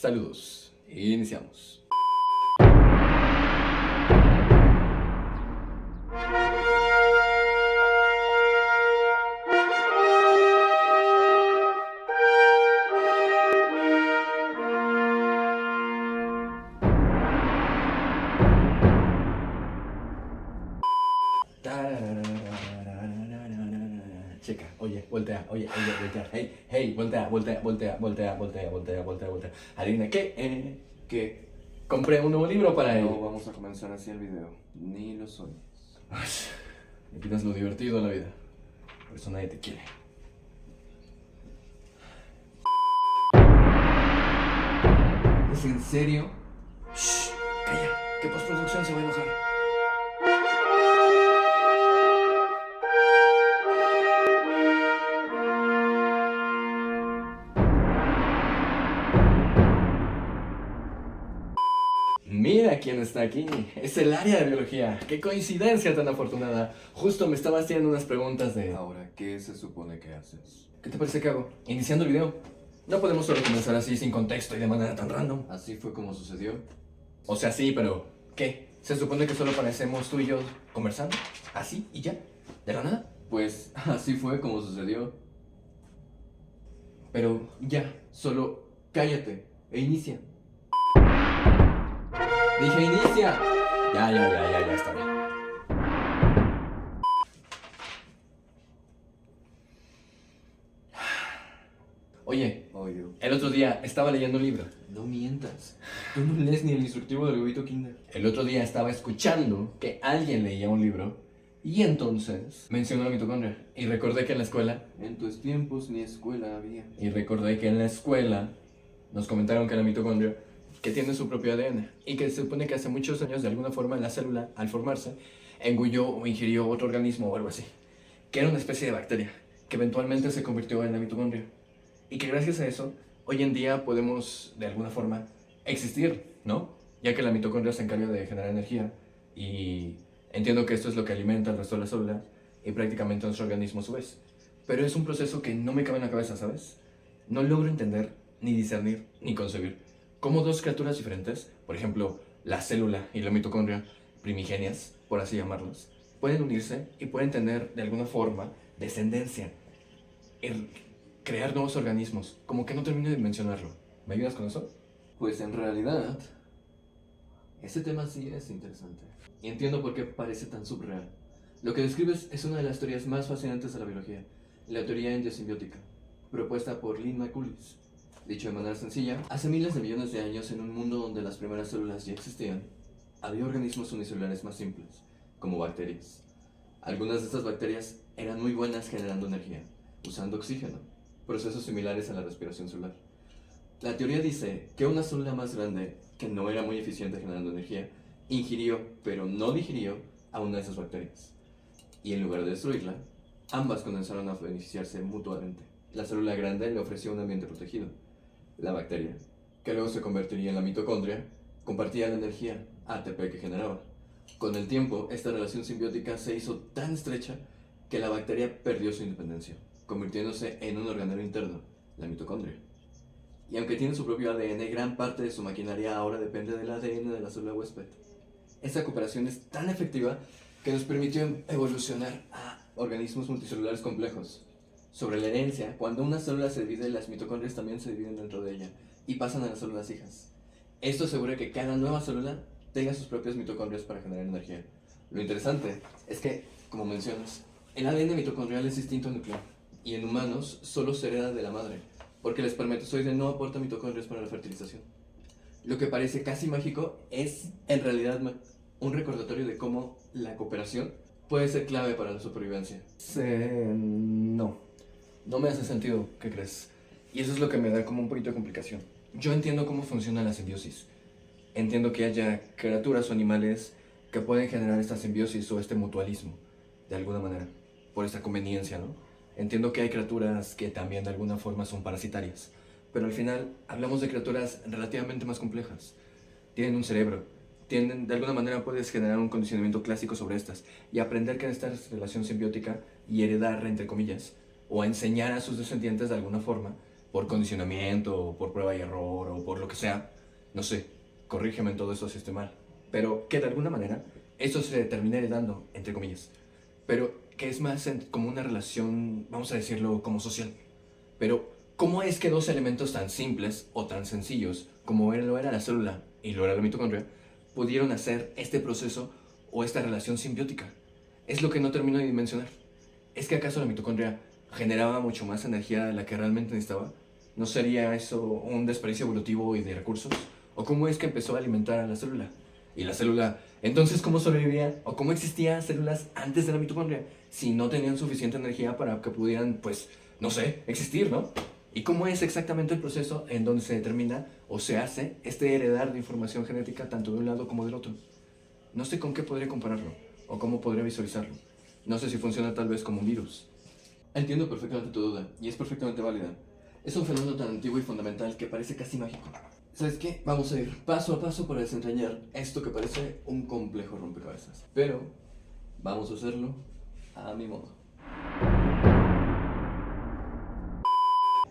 Saludos, iniciamos. Checa, oye, voltea, voltea, hey, voltea. Adivina qué, ¿Qué? compré un nuevo libro para él. No vamos a comenzar así el video, ni lo sueñes. Me quitas lo divertido de la vida, por eso nadie te quiere. ¿Es en serio? Shh, calla, que postproducción se va a enojar. Mira quién está aquí. Es el área de biología. Qué coincidencia tan afortunada. Justo me estaba haciendo unas preguntas de... Ahora, ¿qué se supone que haces? ¿Qué te parece que hago? Iniciando el video. No podemos solo comenzar así sin contexto y de manera tan random. ¿Así fue como sucedió? O sea, sí, pero ¿qué? ¿Se supone que solo parecemos tú y yo conversando? ¿Así y ya? ¿De la nada? Pues así fue como sucedió. Pero ya, Solo cállate e inicia. Dije inicia. Ya, está bien. Oye, Oye, el otro día estaba leyendo un libro. no mientas. Tú no lees ni el instructivo del huevito Kinder. El otro día estaba escuchando que alguien leía un libro y entonces mencionó la mitocondria. Y recordé que en la escuela En tus tiempos ni escuela había. nos comentaron que la mitocondria que tiene su propio ADN y que se supone que hace muchos años de alguna forma la célula al formarse engulló o ingirió otro organismo o algo así, que era una especie de bacteria que eventualmente se convirtió en la mitocondria y que gracias a eso hoy en día podemos de alguna forma existir, ¿no? Ya que la mitocondria se encarga de generar energía y entiendo que esto es lo que alimenta al resto de las células y prácticamente nuestro organismo a su vez. Pero es un proceso que no me cabe en la cabeza, ¿sabes? No logro entender, ni discernir, ni concebir cómo dos criaturas diferentes, por ejemplo, la célula y la mitocondria primigenias, por así llamarlas, pueden unirse y pueden tener de alguna forma descendencia y crear nuevos organismos. Como que no termino de mencionarlo. ¿Me ayudas con eso? Pues en realidad, ese tema sí es interesante. Y entiendo por qué parece tan surreal. Lo que describes es una de las teorías más fascinantes de la biología, la teoría endiosimbiótica, propuesta por Lynn McCullers. Dicho de manera sencilla, hace miles de millones de años en un mundo donde las primeras células ya existían, había organismos unicelulares más simples, como bacterias. Algunas de estas bacterias eran muy buenas generando energía, usando oxígeno, procesos similares a la respiración celular. La teoría dice que una célula más grande, que no era muy eficiente generando energía, ingirió, pero no digirió, a una de esas bacterias. Y en lugar de destruirla, ambas comenzaron a beneficiarse mutuamente. La célula grande le ofreció un ambiente protegido. La bacteria, que luego se convertiría en la mitocondria, compartía la energía ATP que generaba. Con el tiempo, esta relación simbiótica se hizo tan estrecha que la bacteria perdió su independencia, convirtiéndose en un organelo interno, la mitocondria. Y aunque tiene su propio ADN, gran parte de su maquinaria ahora depende del ADN de la célula huésped. Esta cooperación es tan efectiva que nos permitió evolucionar a organismos multicelulares complejos. Sobre la herencia, cuando una célula se divide, las mitocondrias también se dividen dentro de ella y pasan a las células hijas. Esto asegura que cada nueva célula tenga sus propias mitocondrias para generar energía. Lo interesante es que, como mencionas, el ADN mitocondrial es distinto al nuclear y en humanos solo se hereda de la madre, porque el espermatozoide no aporta mitocondrias para la fertilización. Lo que parece casi mágico es, en realidad, un recordatorio de cómo la cooperación puede ser clave para la supervivencia. No me hace sentido, ¿qué crees? Y eso es lo que me da como un poquito de complicación. Yo entiendo cómo funciona la simbiosis. Entiendo que haya criaturas o animales que pueden generar esta simbiosis o este mutualismo, de alguna manera, por esta conveniencia, ¿no? Entiendo que hay criaturas que también de alguna forma son parasitarias, pero al final hablamos de criaturas relativamente más complejas. Tienen un cerebro, de alguna manera puedes generar un condicionamiento clásico sobre estas y aprender que en esta relación simbiótica y heredar, entre comillas, o a enseñar a sus descendientes de alguna forma por condicionamiento, o por prueba y error, o por lo que sea, no sé, corrígeme en todo eso si estoy mal, pero que de alguna manera eso se termina heredando, entre comillas, pero que es más como una relación, vamos a decirlo, como social. Pero, ¿cómo es que dos elementos tan simples o tan sencillos como lo era la célula y lo era la mitocondria pudieron hacer este proceso o esta relación simbiótica? Es lo que no termino de dimensionar. ¿Es que acaso la mitocondria generaba mucho más energía de la que realmente necesitaba? ¿No sería eso un desperdicio evolutivo y de recursos? ¿O cómo es que empezó a alimentar a la célula? Y la célula, entonces, ¿cómo sobrevivía? ¿O cómo existían células antes de la mitocondria si no tenían suficiente energía para que pudieran, pues, no sé, existir, ¿no? ¿Y cómo es exactamente el proceso en donde se determina o se hace este heredar de información genética tanto de un lado como del otro? No sé con qué podría compararlo o cómo podría visualizarlo. No sé si funciona tal vez como un virus. Entiendo perfectamente tu duda, y es perfectamente válida. Es un fenómeno tan antiguo y fundamental que parece casi mágico. ¿Sabes qué? Vamos a ir paso a paso para desentrañar esto que parece un complejo rompecabezas. Pero vamos a hacerlo a mi modo.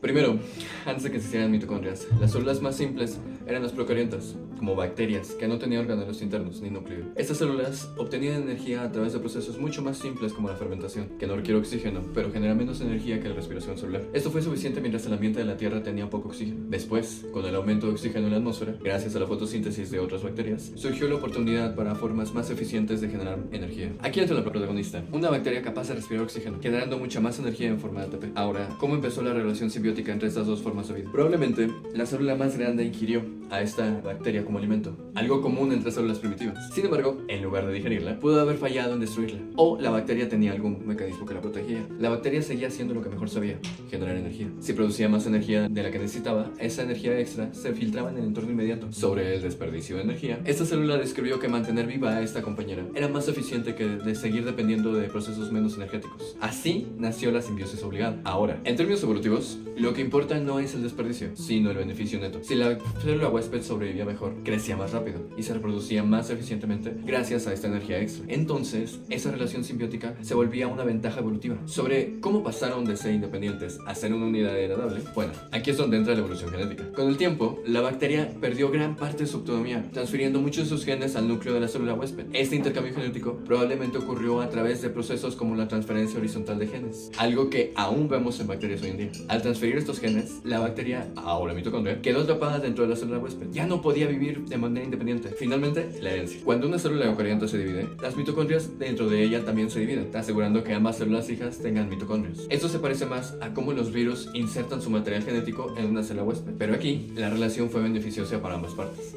Primero, antes de que existieran mitocondrias, las células más simples eran las procariontas, como bacterias, que no tenían organelos internos ni núcleo. Estas células obtenían energía a través de procesos mucho más simples como la fermentación, que no requiere oxígeno, pero genera menos energía que la respiración celular. Esto fue suficiente mientras el ambiente de la Tierra tenía poco oxígeno. Después, con el aumento de oxígeno en la atmósfera, gracias a la fotosíntesis de otras bacterias, surgió la oportunidad para formas más eficientes de generar energía. Aquí entra la protagonista, una bacteria capaz de respirar oxígeno, generando mucha más energía en forma de ATP. Ahora, ¿cómo empezó la relación simbiótica entre estas dos formas de vida? Probablemente la célula más grande ingirió a esta bacteria como alimento, algo común entre células primitivas. Sin embargo, en lugar de digerirla, pudo haber fallado en destruirla, o la bacteria tenía algún mecanismo que la protegía. La bacteria seguía haciendo lo que mejor sabía, generar energía. Si producía más energía de la que necesitaba, esa energía extra se filtraba en el entorno inmediato. Sobre el desperdicio de energía, esta célula describió que mantener viva a esta compañera era más eficiente que de seguir dependiendo de procesos menos energéticos. Así nació la simbiosis obligada. Ahora, en términos evolutivos, lo que importa no es el desperdicio, sino el beneficio neto. Si la célula huésped sobrevivía mejor, crecía más rápido y se reproducía más eficientemente gracias a esta energía extra. Entonces, esa relación simbiótica se volvía una ventaja evolutiva. Sobre cómo pasaron de ser independientes a ser una unidad heredable, bueno, aquí es donde entra la evolución genética. Con el tiempo, la bacteria perdió gran parte de su autonomía, transfiriendo muchos de sus genes al núcleo de la célula huésped. Este intercambio genético probablemente ocurrió a través de procesos como la transferencia horizontal de genes, algo que aún vemos en bacterias hoy en día. Al transferir estos genes, la bacteria, ahora mitocondria, quedó atrapada dentro de la célula huésped. Ya no podía vivir de manera independiente. Finalmente, la herencia. Cuando una célula eucariota se divide, las mitocondrias dentro de ella también se dividen, asegurando que ambas células hijas tengan mitocondrias. Esto se parece más a cómo los virus insertan su material genético en una célula huésped. Pero aquí, la relación fue beneficiosa para ambas partes.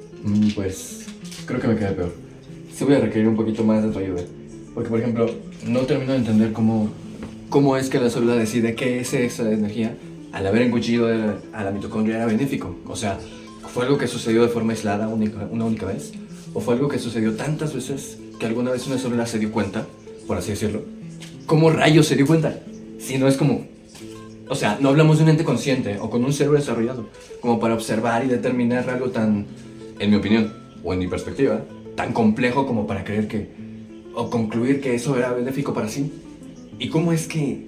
Pues, creo que me quedé peor. Sí voy a requerir un poquito más de tu ayuda. Porque, por ejemplo, no termino de entender cómo es que la célula decide que ese extra de energía, al haber engullido a la mitocondria, era benéfico. O sea, ¿fue algo que sucedió de forma aislada una única vez? ¿O fue algo que sucedió tantas veces que alguna vez una célula se dio cuenta, por así decirlo? ¿Cómo rayos se dio cuenta? Si no es como... O sea, no hablamos de un ente consciente o con un cerebro desarrollado como para observar y determinar algo tan, en mi opinión, o en mi perspectiva, tan complejo como para creer que... o concluir que eso era benéfico para sí. ¿Y cómo es que...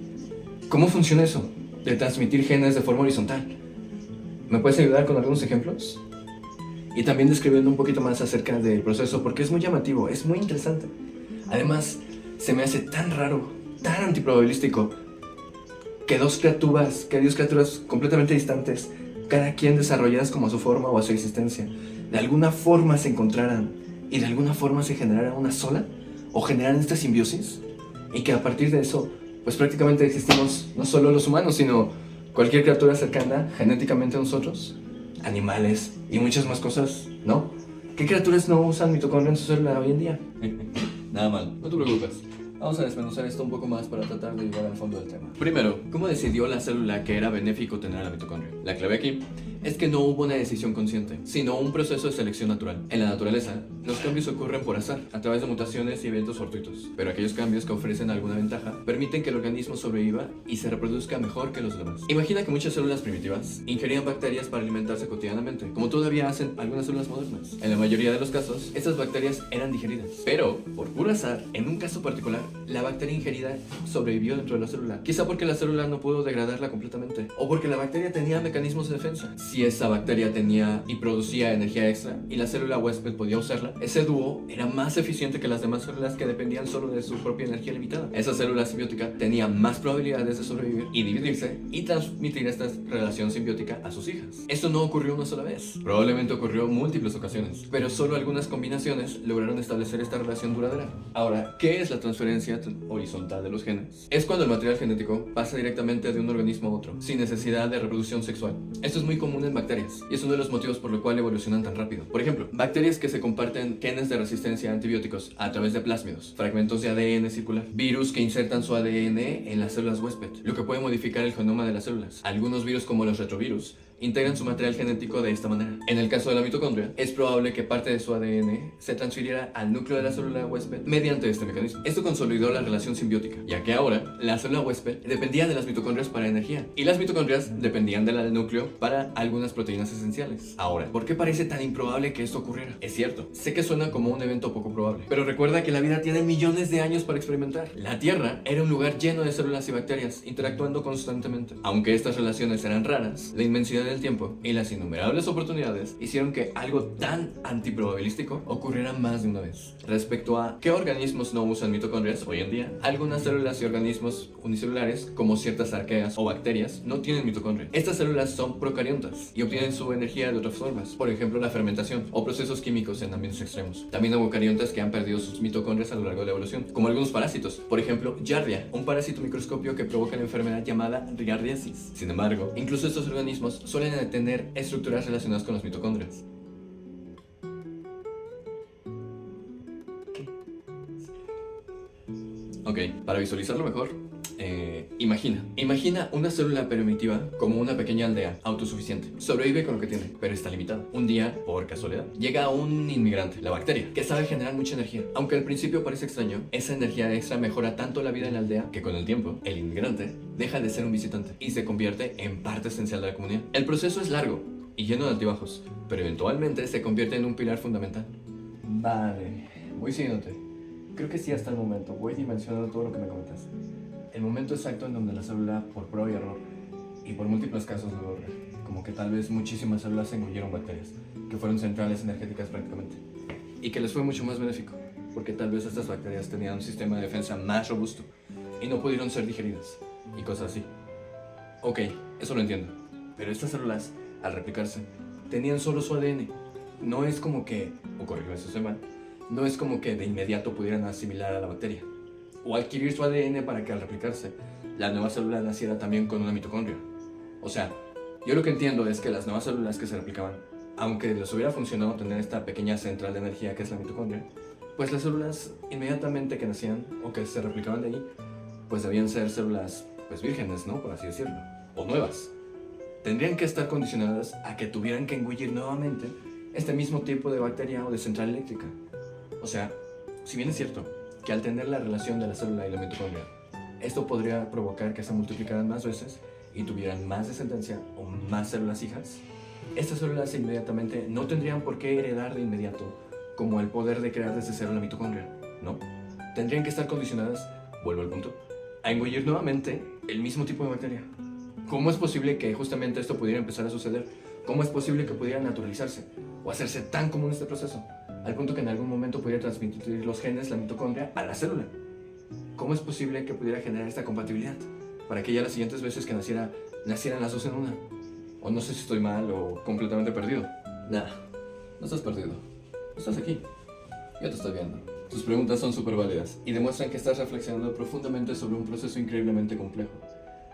cómo funciona eso de transmitir genes de forma horizontal? ¿Me puedes ayudar con algunos ejemplos? Y también describiendo un poquito más acerca del proceso, porque es muy llamativo, es muy interesante. Además, se me hace tan raro, tan antiprobabilístico, que dos criaturas completamente distantes, cada quien desarrolladas como a su forma o a su existencia, de alguna forma se encontraran y de alguna forma se generara una sola, o generaran esta simbiosis, y que a partir de eso, pues prácticamente existimos no solo los humanos, sino cualquier criatura cercana genéticamente a nosotros, animales y muchas más cosas, ¿no? ¿Qué criaturas no usan mitocondria en su célula hoy en día? Nada mal, no te preocupes. Vamos a desmenuzar esto un poco más para tratar de llegar al fondo del tema. Primero, ¿cómo decidió la célula que era benéfico tener a la mitocondria? La clave aquí es que no hubo una decisión consciente, sino un proceso de selección natural. En la naturaleza, los cambios ocurren por azar, a través de mutaciones y eventos fortuitos, pero aquellos cambios que ofrecen alguna ventaja permiten que el organismo sobreviva y se reproduzca mejor que los demás. Imagina que muchas células primitivas ingerían bacterias para alimentarse cotidianamente, como todavía hacen algunas células modernas. En la mayoría de los casos, estas bacterias eran digeridas, pero por puro azar, en un caso particular, la bacteria ingerida sobrevivió dentro de la célula, quizá porque la célula no pudo degradarla completamente, o porque la bacteria tenía mecanismos de defensa. Si esa bacteria tenía y producía energía extra y la célula huésped podía usarla, ese dúo era más eficiente que las demás células que dependían solo de su propia energía limitada. Esa célula simbiótica tenía más probabilidades de sobrevivir y dividirse y transmitir esta relación simbiótica a sus hijas. Esto no ocurrió una sola vez, probablemente ocurrió múltiples ocasiones, pero solo algunas combinaciones lograron establecer esta relación duradera. Ahora, ¿qué es la transferencia horizontal de los genes? Es cuando el material genético pasa directamente de un organismo a otro, sin necesidad de reproducción sexual. Esto es muy común en bacterias y es uno de los motivos por lo cual evolucionan tan rápido. Por ejemplo, bacterias que se comparten genes de resistencia a antibióticos a través de plásmidos, fragmentos de ADN circular, virus que insertan su ADN en las células huésped, lo que puede modificar el genoma de las células. Algunos virus, como los retrovirus, integran su material genético de esta manera. En el caso de la mitocondria, es probable que parte de su ADN se transfiriera al núcleo de la célula huésped mediante este mecanismo. Esto consolidó la relación simbiótica, ya que ahora la célula huésped dependía de las mitocondrias para energía y las mitocondrias dependían del núcleo para algunas proteínas esenciales. Ahora, ¿por qué parece tan improbable que esto ocurriera? Es cierto, sé que suena como un evento poco probable, pero recuerda que la vida tiene millones de años para experimentar. La Tierra era un lugar lleno de células y bacterias interactuando constantemente. Aunque estas relaciones eran raras, la inmensidad del tiempo y las innumerables oportunidades hicieron que algo tan antiprobabilístico ocurriera más de una vez. Respecto a qué organismos no usan mitocondrias hoy en día, algunas células y organismos unicelulares, como ciertas arqueas o bacterias, no tienen mitocondria. Estas células son procariontas y obtienen su energía de otras formas, por ejemplo la fermentación o procesos químicos en ambientes extremos. También hay eucariontas que han perdido sus mitocondrias a lo largo de la evolución, como algunos parásitos, por ejemplo Giardia, un parásito microscopio que provoca la enfermedad llamada giardiasis. Sin embargo, incluso estos organismos suelen tener estructuras relacionadas con las mitocondrias. Ok, para visualizarlo mejor, imagina una célula primitiva como una pequeña aldea autosuficiente. Sobrevive con lo que tiene, pero está limitada. Un día, por casualidad, llega un inmigrante, la bacteria, que sabe generar mucha energía. Aunque al principio parece extraño, esa energía extra mejora tanto la vida en la aldea que con el tiempo, el inmigrante deja de ser un visitante y se convierte en parte esencial de la comunidad. El proceso es largo y lleno de altibajos, pero eventualmente se convierte en un pilar fundamental. Vale, voy siguiéndote. Creo que sí, hasta el momento. Voy dimensionando todo lo que me comentas. El momento exacto en donde la célula, por prueba y error, y por múltiples casos lo logra. Como que tal vez muchísimas células engulleron bacterias, que fueron centrales energéticas prácticamente. Y que les fue mucho más benéfico, porque tal vez estas bacterias tenían un sistema de defensa más robusto, y no pudieron ser digeridas, y cosas así. Ok, eso lo entiendo. Pero estas células, al replicarse, tenían solo su ADN. No es como que, o corrijo eso se mal, no es como que de inmediato pudieran asimilar a la bacteria o adquirir su ADN para que al replicarse la nueva célula naciera también con una mitocondria. O sea, yo lo que entiendo es que las nuevas células que se replicaban, aunque les hubiera funcionado tener esta pequeña central de energía que es la mitocondria, pues las células inmediatamente que nacían o que se replicaban de ahí, pues debían ser células pues vírgenes, ¿no? Por así decirlo, o nuevas. Tendrían que estar condicionadas a que tuvieran que engullir nuevamente este mismo tipo de bacteria o de central eléctrica. O sea, si bien es cierto que al tener la relación de la célula y la mitocondria, esto podría provocar que se multiplicaran más veces y tuvieran más descendencia o más células hijas, estas células inmediatamente no tendrían por qué heredar de inmediato como el poder de crear desde cero la mitocondria, ¿no? Tendrían que estar condicionadas, vuelvo al punto, a engullir nuevamente el mismo tipo de bacteria. ¿Cómo es posible que justamente esto pudiera empezar a suceder? ¿Cómo es posible que pudiera naturalizarse o hacerse tan común este proceso, al punto que en algún momento pudiera transmitir los genes, la mitocondria, a la célula? ¿Cómo es posible que pudiera generar esta compatibilidad para que ya las siguientes veces que nacieran las dos en una? O no sé si estoy mal o completamente perdido. Nah, no estás perdido. Estás aquí. Yo te estoy viendo. Tus preguntas son súper válidas y demuestran que estás reflexionando profundamente sobre un proceso increíblemente complejo.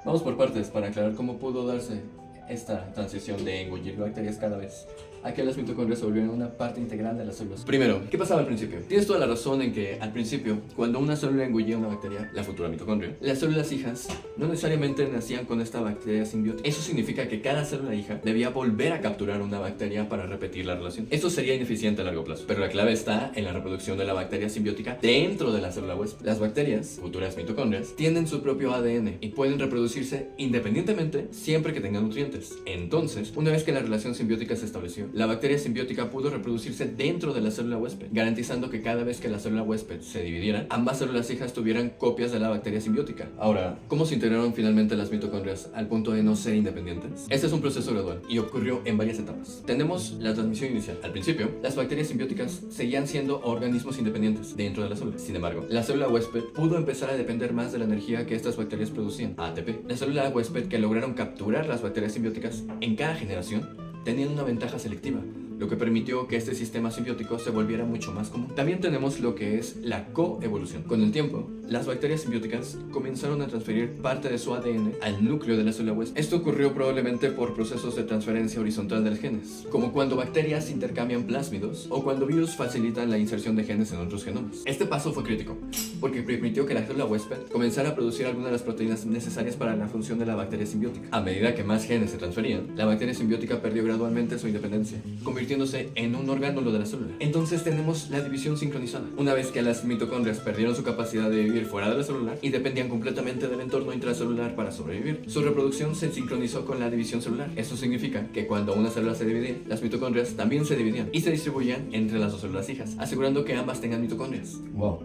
Vamos por partes para aclarar cómo pudo darse esta transición de engullir bacterias cada vez a que las mitocondrias se volvieran una parte integral de las células. Primero, ¿qué pasaba al principio? Tienes toda la razón en que al principio, cuando una célula engullía una bacteria, la futura mitocondria, las células hijas no necesariamente nacían con esta bacteria simbiótica. Eso significa que cada célula hija debía volver a capturar una bacteria para repetir la relación. Esto sería ineficiente a largo plazo, pero la clave está en la reproducción de la bacteria simbiótica dentro de la célula huésped. Las bacterias, futuras mitocondrias, tienen su propio ADN y pueden reproducirse independientemente siempre que tengan nutrientes. Entonces, una vez que la relación simbiótica se estableció, la bacteria simbiótica pudo reproducirse dentro de la célula huésped, garantizando que cada vez que la célula huésped se dividiera, ambas células hijas tuvieran copias de la bacteria simbiótica. Ahora, ¿cómo se integraron finalmente las mitocondrias al punto de no ser independientes? Este es un proceso gradual y ocurrió en varias etapas. Tenemos la transmisión inicial. Al principio, las bacterias simbióticas seguían siendo organismos independientes dentro de la célula. Sin embargo, la célula huésped pudo empezar a depender más de la energía que estas bacterias producían, ATP. La célula huésped que lograron capturar las bacterias simbióticas en cada generación tenían una ventaja selectiva, lo que permitió que este sistema simbiótico se volviera mucho más común. También tenemos lo que es la coevolución. Con el tiempo, las bacterias simbióticas comenzaron a transferir parte de su ADN al núcleo de la célula huésped. Esto ocurrió probablemente por procesos de transferencia horizontal de los genes, como cuando bacterias intercambian plásmidos o cuando virus facilitan la inserción de genes en otros genomas. Este paso fue crítico, porque permitió que la célula huésped comenzara a producir algunas de las proteínas necesarias para la función de la bacteria simbiótica. A medida que más genes se transferían, la bacteria simbiótica perdió gradualmente su independencia, convirtiéndose en un orgánulo de la célula. Entonces tenemos la división sincronizada. Una vez que las mitocondrias perdieron su capacidad de vivir fuera de la célula y dependían completamente del entorno intracelular para sobrevivir, su reproducción se sincronizó con la división celular. Eso significa que cuando una célula se dividía, las mitocondrias también se dividían y se distribuían entre las dos células hijas, asegurando que ambas tengan mitocondrias. Wow,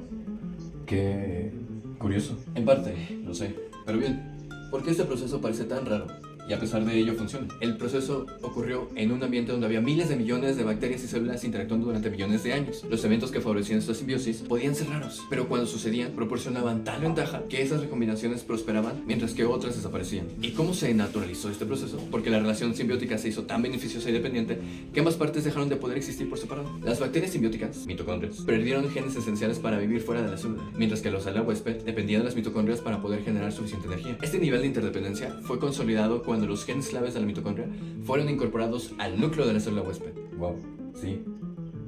qué curioso. En parte, lo sé. Pero bien, ¿por qué este proceso parece tan raro? Y a pesar de ello funciona. El proceso ocurrió en un ambiente donde había miles de millones de bacterias y células interactuando durante millones de años. Los eventos que favorecían esta simbiosis podían ser raros, pero cuando sucedían proporcionaban tal ventaja que esas recombinaciones prosperaban mientras que otras desaparecían. ¿Y cómo se naturalizó este proceso? Porque la relación simbiótica se hizo tan beneficiosa y dependiente que ambas partes dejaron de poder existir por separado. Las bacterias simbióticas, mitocondrias, perdieron genes esenciales para vivir fuera de la célula, mientras que los célula huésped dependían de las mitocondrias para poder generar suficiente energía. Este nivel de interdependencia fue consolidado cuando los genes claves de la mitocondria fueron incorporados al núcleo de la célula huésped. Wow, sí,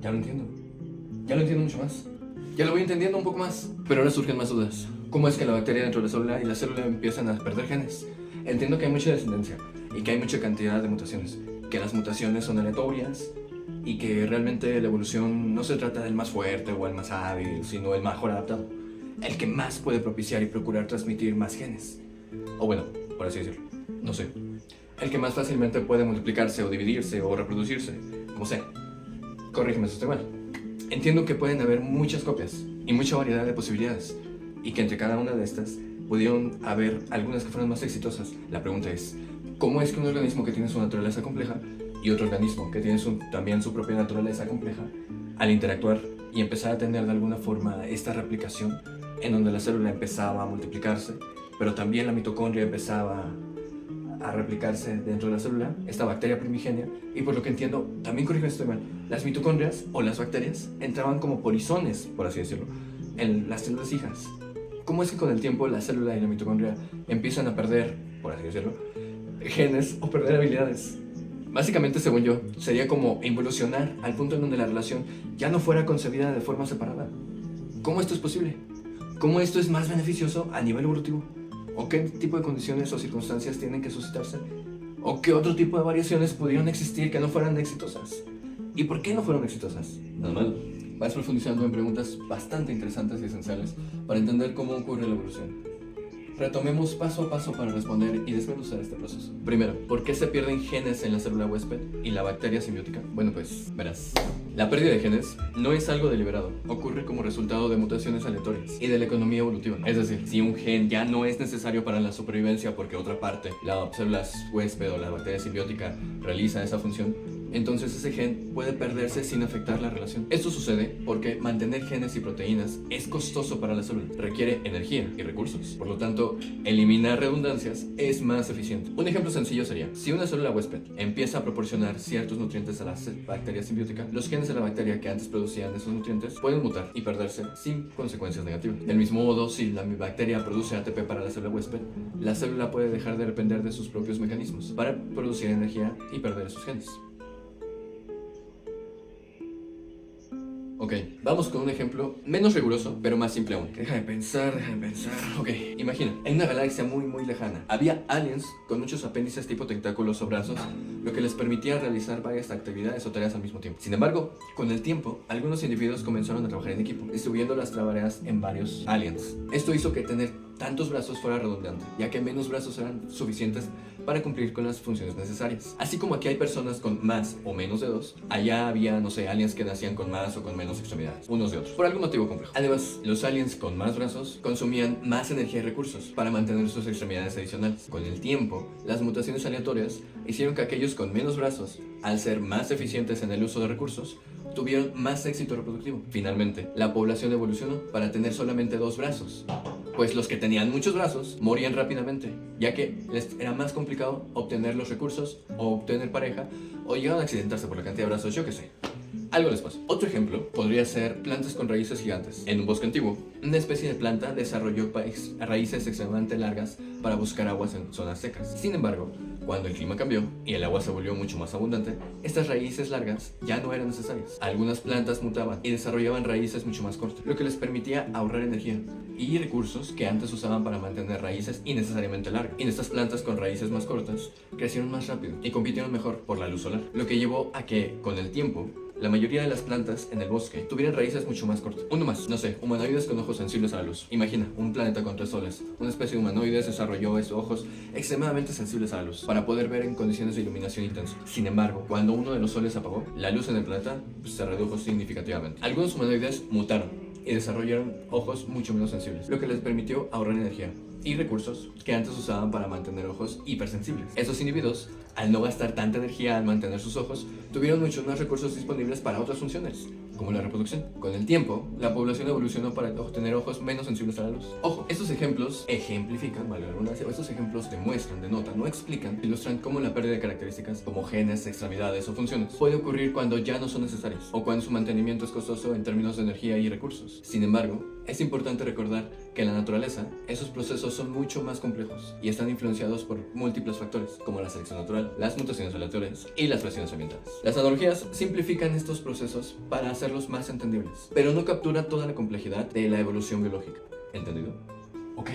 Ya lo entiendo. Ya lo entiendo mucho más. Ya lo voy entendiendo un poco más. Pero ahora surgen más dudas. ¿Cómo es que la bacteria dentro de la célula y la célula empiezan a perder genes? Entiendo que hay mucha descendencia y que hay mucha cantidad de mutaciones. Que las mutaciones son aleatorias y que realmente la evolución no se trata del más fuerte o el más hábil, sino el mejor adaptado. El que más puede propiciar y procurar transmitir más genes. O bueno, por así decirlo. No sé. El que más fácilmente puede multiplicarse o dividirse o reproducirse, como sea. Corrígeme si estoy mal. Entiendo que pueden haber muchas copias y mucha variedad de posibilidades, y que entre cada una de estas pudieron haber algunas que fueron más exitosas. La pregunta es, ¿cómo es que un organismo que tiene su naturaleza compleja y otro organismo que tiene también su propia naturaleza compleja, al interactuar y empezar a tener de alguna forma esta replicación, en donde la célula empezaba a multiplicarse, pero también la mitocondria empezaba a replicarse dentro de la célula, esta bacteria primigenia, y por lo que entiendo, también corrígeme si estoy mal, las mitocondrias o las bacterias entraban como polizones, por así decirlo, en las células hijas. ¿Cómo es que con el tiempo la célula y la mitocondria empiezan a perder, por así decirlo, genes o perder habilidades? Básicamente, según yo, sería como evolucionar al punto en donde la relación ya no fuera concebida de forma separada. ¿Cómo esto es posible? ¿Cómo esto es más beneficioso a nivel evolutivo? ¿O qué tipo de condiciones o circunstancias tienen que suscitarse? ¿O qué otro tipo de variaciones pudieron existir que no fueran exitosas? ¿Y por qué no fueron exitosas? normal. Vas profundizando en preguntas bastante interesantes y esenciales para entender cómo ocurre la evolución. Retomemos paso a paso para responder y desmenuzar este proceso. Primero, ¿por qué se pierden genes en la célula huésped y la bacteria simbiótica? Bueno, pues, verás. La pérdida de genes no es algo deliberado, ocurre como resultado de mutaciones aleatorias y de la economía evolutiva. Es decir, si un gen ya no es necesario para la supervivencia porque otra parte, la célula huésped o la bacteria simbiótica, realiza esa función, entonces ese gen puede perderse sin afectar la relación. Esto sucede porque mantener genes y proteínas es costoso para la célula, requiere energía y recursos. Por lo tanto, eliminar redundancias es más eficiente. Un ejemplo sencillo sería, si una célula huésped empieza a proporcionar ciertos nutrientes a la bacteria simbiótica, los genes de la bacteria que antes producían esos nutrientes pueden mutar y perderse sin consecuencias negativas. Del mismo modo, si la bacteria produce ATP para la célula huésped, la célula puede dejar de depender de sus propios mecanismos para producir energía y perder sus genes. Ok, vamos con un ejemplo menos riguroso, pero más simple aún. Déjame pensar. Ok, imagina, en una galaxia muy lejana, había aliens con muchos apéndices tipo tentáculos o brazos, lo que les permitía realizar varias actividades o tareas al mismo tiempo. Sin embargo, con el tiempo, algunos individuos comenzaron a trabajar en equipo, distribuyendo las tareas en varios aliens. Esto hizo que tener tantos brazos fuera redundante, ya que menos brazos eran suficientes para cumplir con las funciones necesarias. Así como aquí hay personas con más o menos dedos, allá había, no sé, aliens que nacían con más o con menos extremidades, unos de otros, por algún motivo complejo. Además, los aliens con más brazos consumían más energía y recursos para mantener sus extremidades adicionales. Con el tiempo, las mutaciones aleatorias hicieron que aquellos con menos brazos, al ser más eficientes en el uso de recursos, tuvieron más éxito reproductivo. Finalmente, la población evolucionó para tener solamente 2 brazos, pues los que tenían muchos brazos morían rápidamente, ya que les era más complicado obtener los recursos o obtener pareja, o llegaban a accidentarse por la cantidad de brazos, yo qué sé. Algo les pasó. Otro ejemplo podría ser plantas con raíces gigantes. En un bosque antiguo, una especie de planta desarrolló raíces extremadamente largas para buscar aguas en zonas secas. Sin embargo, cuando el clima cambió y el agua se volvió mucho más abundante, estas raíces largas ya no eran necesarias. Algunas plantas mutaban y desarrollaban raíces mucho más cortas, lo que les permitía ahorrar energía y recursos que antes usaban para mantener raíces innecesariamente largas. Y estas plantas con raíces más cortas crecieron más rápido y compitieron mejor por la luz solar, lo que llevó a que, con el tiempo, la mayoría de las plantas en el bosque tuvieran raíces mucho más cortas. Uno más, no sé, humanoides con ojos sensibles a la luz. Imagina, un planeta con 3 soles. Una especie de humanoides desarrolló esos ojos extremadamente sensibles a la luz para poder ver en condiciones de iluminación intensa. Sin embargo, cuando uno de los soles se apagó, la luz en el planeta se redujo significativamente. Algunos humanoides mutaron y desarrollaron ojos mucho menos sensibles, lo que les permitió ahorrar energía y recursos que antes usaban para mantener ojos hipersensibles. Esos individuos, al no gastar tanta energía al mantener sus ojos, tuvieron muchos más recursos disponibles para otras funciones, como la reproducción. Con el tiempo, la población evolucionó para obtener ojos menos sensibles a la luz. Ojo, estos ejemplos ejemplifican, vale, estos ejemplos demuestran, denotan, no explican, ilustran cómo la pérdida de características como genes, extremidades o funciones puede ocurrir cuando ya no son necesarias o cuando su mantenimiento es costoso en términos de energía y recursos. Sin embargo, es importante recordar que en la naturaleza esos procesos son mucho más complejos y están influenciados por múltiples factores como la selección natural, las mutaciones aleatorias y las presiones ambientales. Las analogías simplifican estos procesos para hacerlos más entendibles, pero no captura toda la complejidad de la evolución biológica. ¿Entendido? Ok,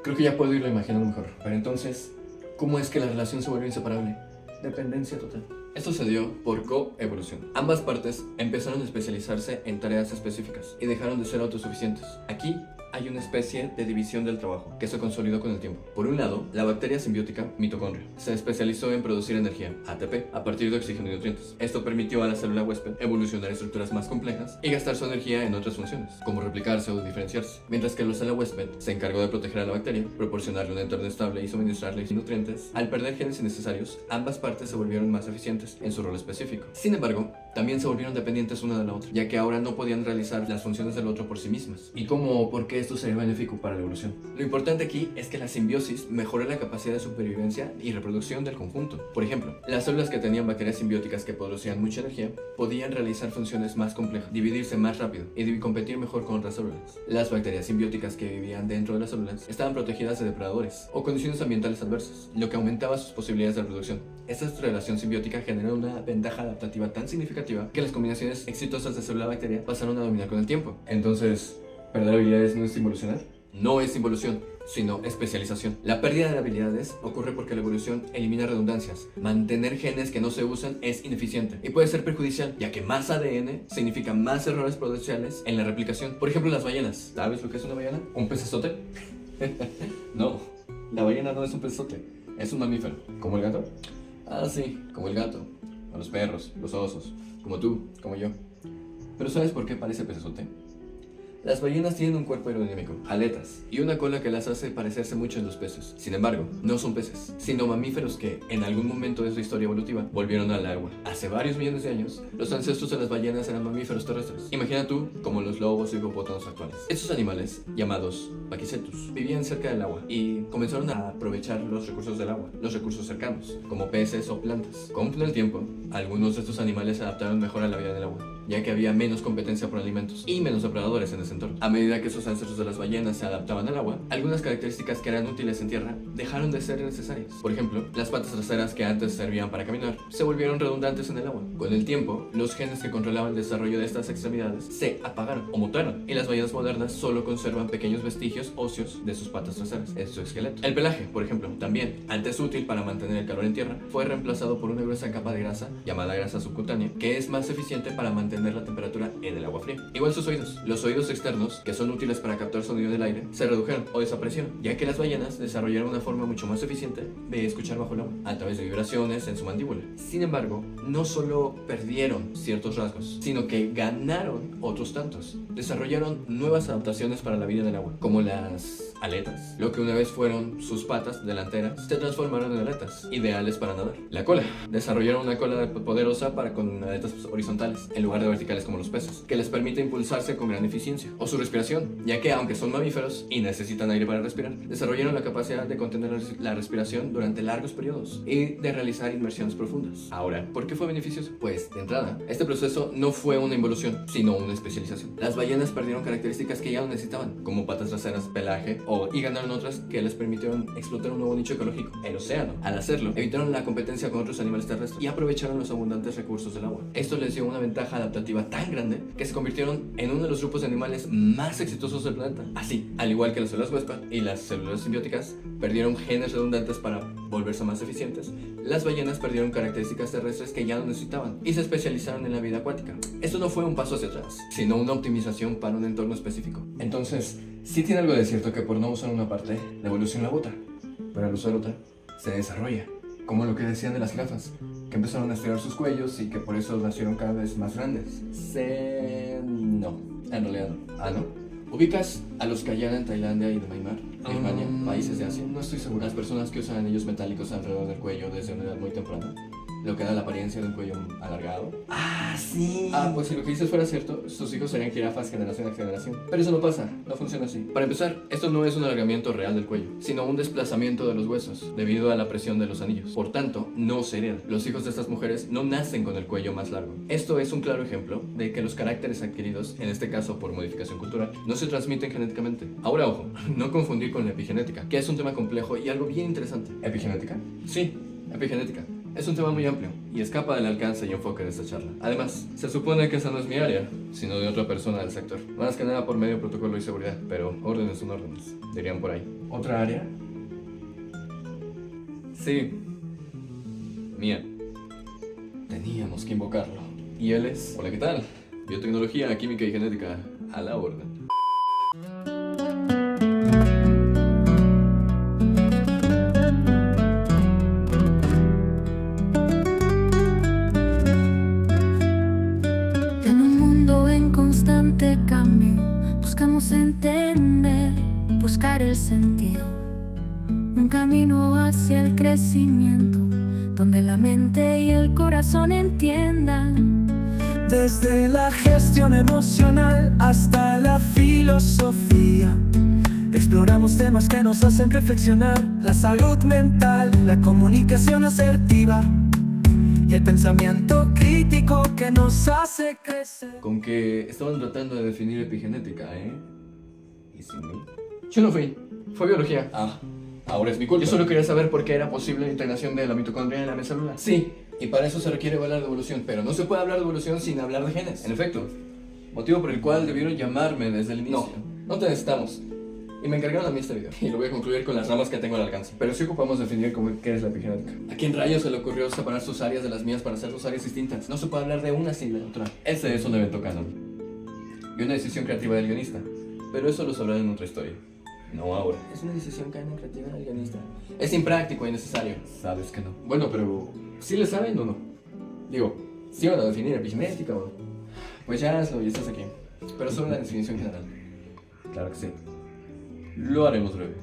creo que ya puedo irlo imaginando mejor. Pero entonces, ¿cómo es que la relación se vuelve inseparable? Dependencia total. Esto se dio por coevolución. Ambas partes empezaron a especializarse en tareas específicas y dejaron de ser autosuficientes. Aquí hay una especie de división del trabajo que se consolidó con el tiempo. Por un lado, la bacteria simbiótica mitocondria se especializó en producir energía, ATP, a partir de oxígeno y nutrientes. Esto permitió a la célula huésped evolucionar estructuras más complejas y gastar su energía en otras funciones, como replicarse o diferenciarse. Mientras que la célula huésped se encargó de proteger a la bacteria, proporcionarle un entorno estable y suministrarle nutrientes. Al perder genes innecesarios, ambas partes se volvieron más eficientes en su rol específico. Sin embargo, también se volvieron dependientes una de la otra, ya que ahora no podían realizar las funciones del otro por sí mismas. ¿Y cómo o por qué esto sería benéfico para la evolución? Lo importante aquí es que la simbiosis mejoró la capacidad de supervivencia y reproducción del conjunto. Por ejemplo, las células que tenían bacterias simbióticas que producían mucha energía podían realizar funciones más complejas, dividirse más rápido y competir mejor con otras células. Las bacterias simbióticas que vivían dentro de las células estaban protegidas de depredadores o condiciones ambientales adversas, lo que aumentaba sus posibilidades de reproducción. Esta relación simbiótica generó una ventaja adaptativa tan significativa que las combinaciones exitosas de célula-bacteria pasaron a dominar con el tiempo. Entonces, ¿perder habilidades no es involucionar? No es involución, sino especialización. La pérdida de habilidades ocurre porque la evolución elimina redundancias. Mantener genes que no se usan es ineficiente y puede ser perjudicial, ya que más ADN significa más errores potenciales en la replicación. Por ejemplo, las ballenas. ¿Sabes lo que es una ballena? ¿Un pecesote? No, la ballena no es un pecesote, es un mamífero. ¿Como el gato? Ah, sí, como el gato, o los perros, los osos, como tú, como yo. ¿Pero sabes por qué parece pecesote? Las ballenas tienen un cuerpo aerodinámico, aletas y una cola que las hace parecerse mucho en los peces. Sin embargo, no son peces, sino mamíferos que, en algún momento de su historia evolutiva, volvieron al agua. Hace varios millones de años, los ancestros de las ballenas eran mamíferos terrestres. Imagina tú como los lobos y hipopótamos actuales. Estos animales, llamados Pakicetus, vivían cerca del agua y comenzaron a aprovechar los recursos del agua, los recursos cercanos, como peces o plantas. Con el tiempo, algunos de estos animales se adaptaron mejor a la vida en el agua. ya que había menos competencia por alimentos y menos depredadores en ese entorno. A medida que esos ancestros de las ballenas se adaptaban al agua, algunas características que eran útiles en tierra dejaron de ser necesarias. Por ejemplo, las patas traseras que antes servían para caminar se volvieron redundantes en el agua. Con el tiempo, los genes que controlaban el desarrollo de estas extremidades se apagaron o mutaron, y las ballenas modernas solo conservan pequeños vestigios óseos de sus patas traseras, en su esqueleto. El pelaje, por ejemplo, también, antes útil para mantener el calor en tierra, fue reemplazado por una gruesa capa de grasa, llamada grasa subcutánea, que es más eficiente para mantener la temperatura en el agua fría. Igual sus oídos. Los oídos externos, que son útiles para captar sonido del aire, se redujeron o desaparecieron, ya que las ballenas desarrollaron una forma mucho más eficiente de escuchar bajo el agua, a través de vibraciones en su mandíbula. Sin embargo, no solo perdieron ciertos rasgos, sino que ganaron otros tantos. Desarrollaron nuevas adaptaciones para la vida en el agua, como las aletas. Lo que una vez fueron sus patas delanteras se transformaron en aletas, ideales para nadar. La cola. Desarrollaron una cola poderosa con aletas horizontales, en lugar de verticales como los peces, que les permite impulsarse con gran eficiencia. O su respiración, ya que aunque son mamíferos y necesitan aire para respirar, desarrollaron la capacidad de contener la respiración durante largos periodos y de realizar inmersiones profundas. Ahora, ¿por qué fue beneficioso? Pues, de entrada, este proceso no fue una involución, sino una especialización. Las ballenas perdieron características que ya no necesitaban, como patas traseras, pelaje, y ganaron otras que les permitieron explotar un nuevo nicho ecológico, el océano. Al hacerlo, evitaron la competencia con otros animales terrestres y aprovecharon los abundantes recursos del agua. Esto les dio una ventaja adaptativa tan grande que se convirtieron en uno de los grupos de animales más exitosos del planeta. Así, al igual que las células huésped y las células simbióticas perdieron genes redundantes para volverse más eficientes, las ballenas perdieron características terrestres que ya no necesitaban y se especializaron en la vida acuática. Esto no fue un paso hacia atrás, sino una optimización para un entorno específico. Entonces, sí tiene algo de cierto que por no usar una parte, la evolución la bota, pero al usar otra, se desarrolla. Como lo que decían de las jirafas, que empezaron a estirar sus cuellos y que por eso nacieron cada vez más grandes. No, en realidad no. Ah, ¿no? ¿Ubicas a los Kayyana en Tailandia y de Myanmar, Birmania, países de Asia? No estoy seguro. Las personas que usan anillos metálicos alrededor del cuello desde una edad muy temprana, lo que da la apariencia de un cuello alargado. Ah, sí. Pues si lo que dices fuera cierto, sus hijos serían jirafas generación a generación. Pero eso no pasa, no funciona así. Para empezar, esto no es un alargamiento real del cuello, sino un desplazamiento de los huesos debido a la presión de los anillos. Por tanto, no se hereda. Los hijos de estas mujeres no nacen con el cuello más largo. Esto es un claro ejemplo de que los caracteres adquiridos, en este caso por modificación cultural, no se transmiten genéticamente. Ahora, ojo, no confundir con la epigenética, que es un tema complejo y algo bien interesante. ¿Epigenética? Sí, epigenética. Es un tema muy amplio y escapa del alcance y enfoque de esta charla. Además, se supone que esa no es mi área, sino de otra persona del sector. Más que nada por medio de protocolo y seguridad, pero órdenes son órdenes, dirían por ahí. ¿Otra área? Sí, mía. Teníamos que invocarlo. Y él es... Hola, ¿qué tal? Biotecnología, química y genética, a la orden. Cambio, buscamos entender, buscar el sentido, un camino hacia el crecimiento, donde la mente y el corazón entiendan. Desde la gestión emocional hasta la filosofía, exploramos temas que nos hacen reflexionar: la salud mental, la comunicación asertiva y el pensamiento crítico que nos hace crecer. Con que estaban tratando de definir epigenética, ¿Y sin mí? Yo no fui, fue biología. Ahora es mi culpa. Yo solo quería saber por qué era posible la integración de la mitocondria en la célula. Sí, y para eso se requiere hablar de evolución, pero no se puede hablar de evolución sin hablar de genes. En efecto, motivo por el cual debieron llamarme desde el inicio. No te necesitamos. Y me encargaron a mí este video. Y lo voy a concluir con las ramas que tengo al alcance. Pero sí ocupamos definir qué es la epigenética. ¿A quién rayos se le ocurrió separar sus áreas de las mías para hacer dos áreas distintas? No se puede hablar de una sin la otra. Este es un evento canon. Y una decisión creativa del guionista. Pero eso lo sabrán en otra historia. No ahora. Es una decisión canon creativa del guionista. Es impráctico y innecesario. Sabes que no. Bueno, pero ¿sí le saben o no? Digo, ¿sí van a definir epigenética o no? Pues ya hazlo y estás aquí. Pero solo la definición general. Claro que sí. Lo haremos breve.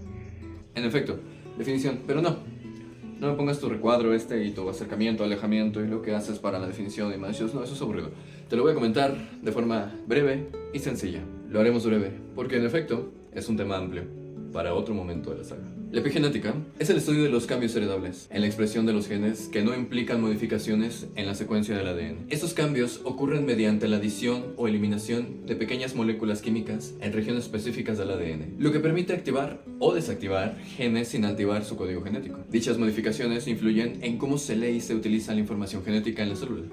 En efecto, definición, pero no. No me pongas tu recuadro y tu acercamiento, alejamiento y lo que haces para la definición y más. No, eso es aburrido. Te lo voy a comentar de forma breve y sencilla. Lo haremos breve, porque en efecto es un tema amplio. para otro momento de la saga. La epigenética es el estudio de los cambios heredables en la expresión de los genes que no implican modificaciones en la secuencia del ADN. Estos cambios ocurren mediante la adición o eliminación de pequeñas moléculas químicas en regiones específicas del ADN, lo que permite activar o desactivar genes sin activar su código genético. Dichas modificaciones influyen en cómo se lee y se utiliza la información genética en la célula,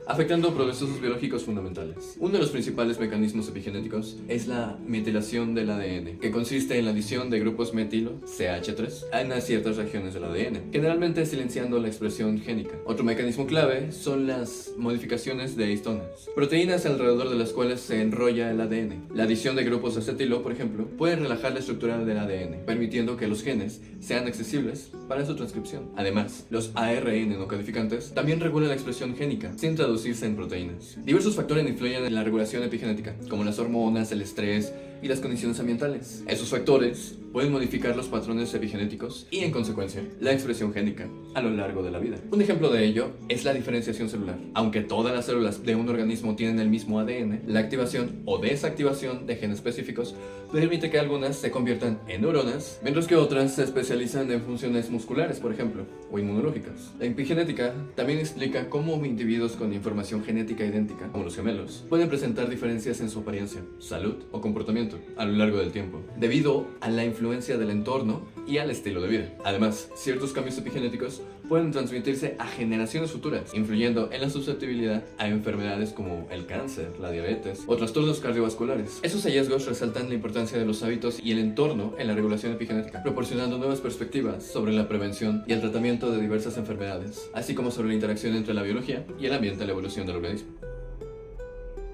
afectando procesos biológicos fundamentales. Uno de los principales mecanismos epigenéticos es la metilación del ADN, que consiste en la adición de grupos metilo, CH3, a ciertas regiones del ADN, generalmente silenciando la expresión génica. Otro mecanismo clave son las modificaciones de histonas, proteínas alrededor de las cuales se enrolla el ADN. La adición de grupos acetilo, por ejemplo, puede relajar la estructura del ADN, permitiendo que los genes sean accesibles para su transcripción. Además, los ARN no codificantes también regulan la expresión génica, sin traducirse en proteínas. Diversos factores influyen en la regulación epigenética, como las hormonas, el estrés y las condiciones ambientales. Esos factores pueden modificar los patrones epigenéticos y, en consecuencia, la expresión génica a lo largo de la vida. Un ejemplo de ello es la diferenciación celular. Aunque todas las células de un organismo tienen el mismo ADN, la activación o desactivación de genes específicos permite que algunas se conviertan en neuronas, mientras que otras se especializan en funciones musculares, por ejemplo, o inmunológicas. La epigenética también explica cómo individuos con información genética idéntica, como los gemelos, pueden presentar diferencias en su apariencia, salud o comportamiento a lo largo del tiempo, debido a la influencia del entorno y al estilo de vida. Además, ciertos cambios epigenéticos pueden transmitirse a generaciones futuras, influyendo en la susceptibilidad a enfermedades como el cáncer, la diabetes o trastornos cardiovasculares. Esos hallazgos resaltan la importancia de los hábitos y el entorno en la regulación epigenética, proporcionando nuevas perspectivas sobre la prevención y el tratamiento de diversas enfermedades, así como sobre la interacción entre la biología y el ambiente en la evolución del organismo.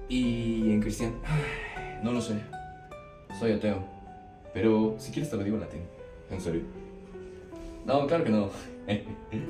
Y en cristiano, no lo sé. Soy ateo. Pero si quieres te lo digo en latín. ¿En serio? No, claro que no.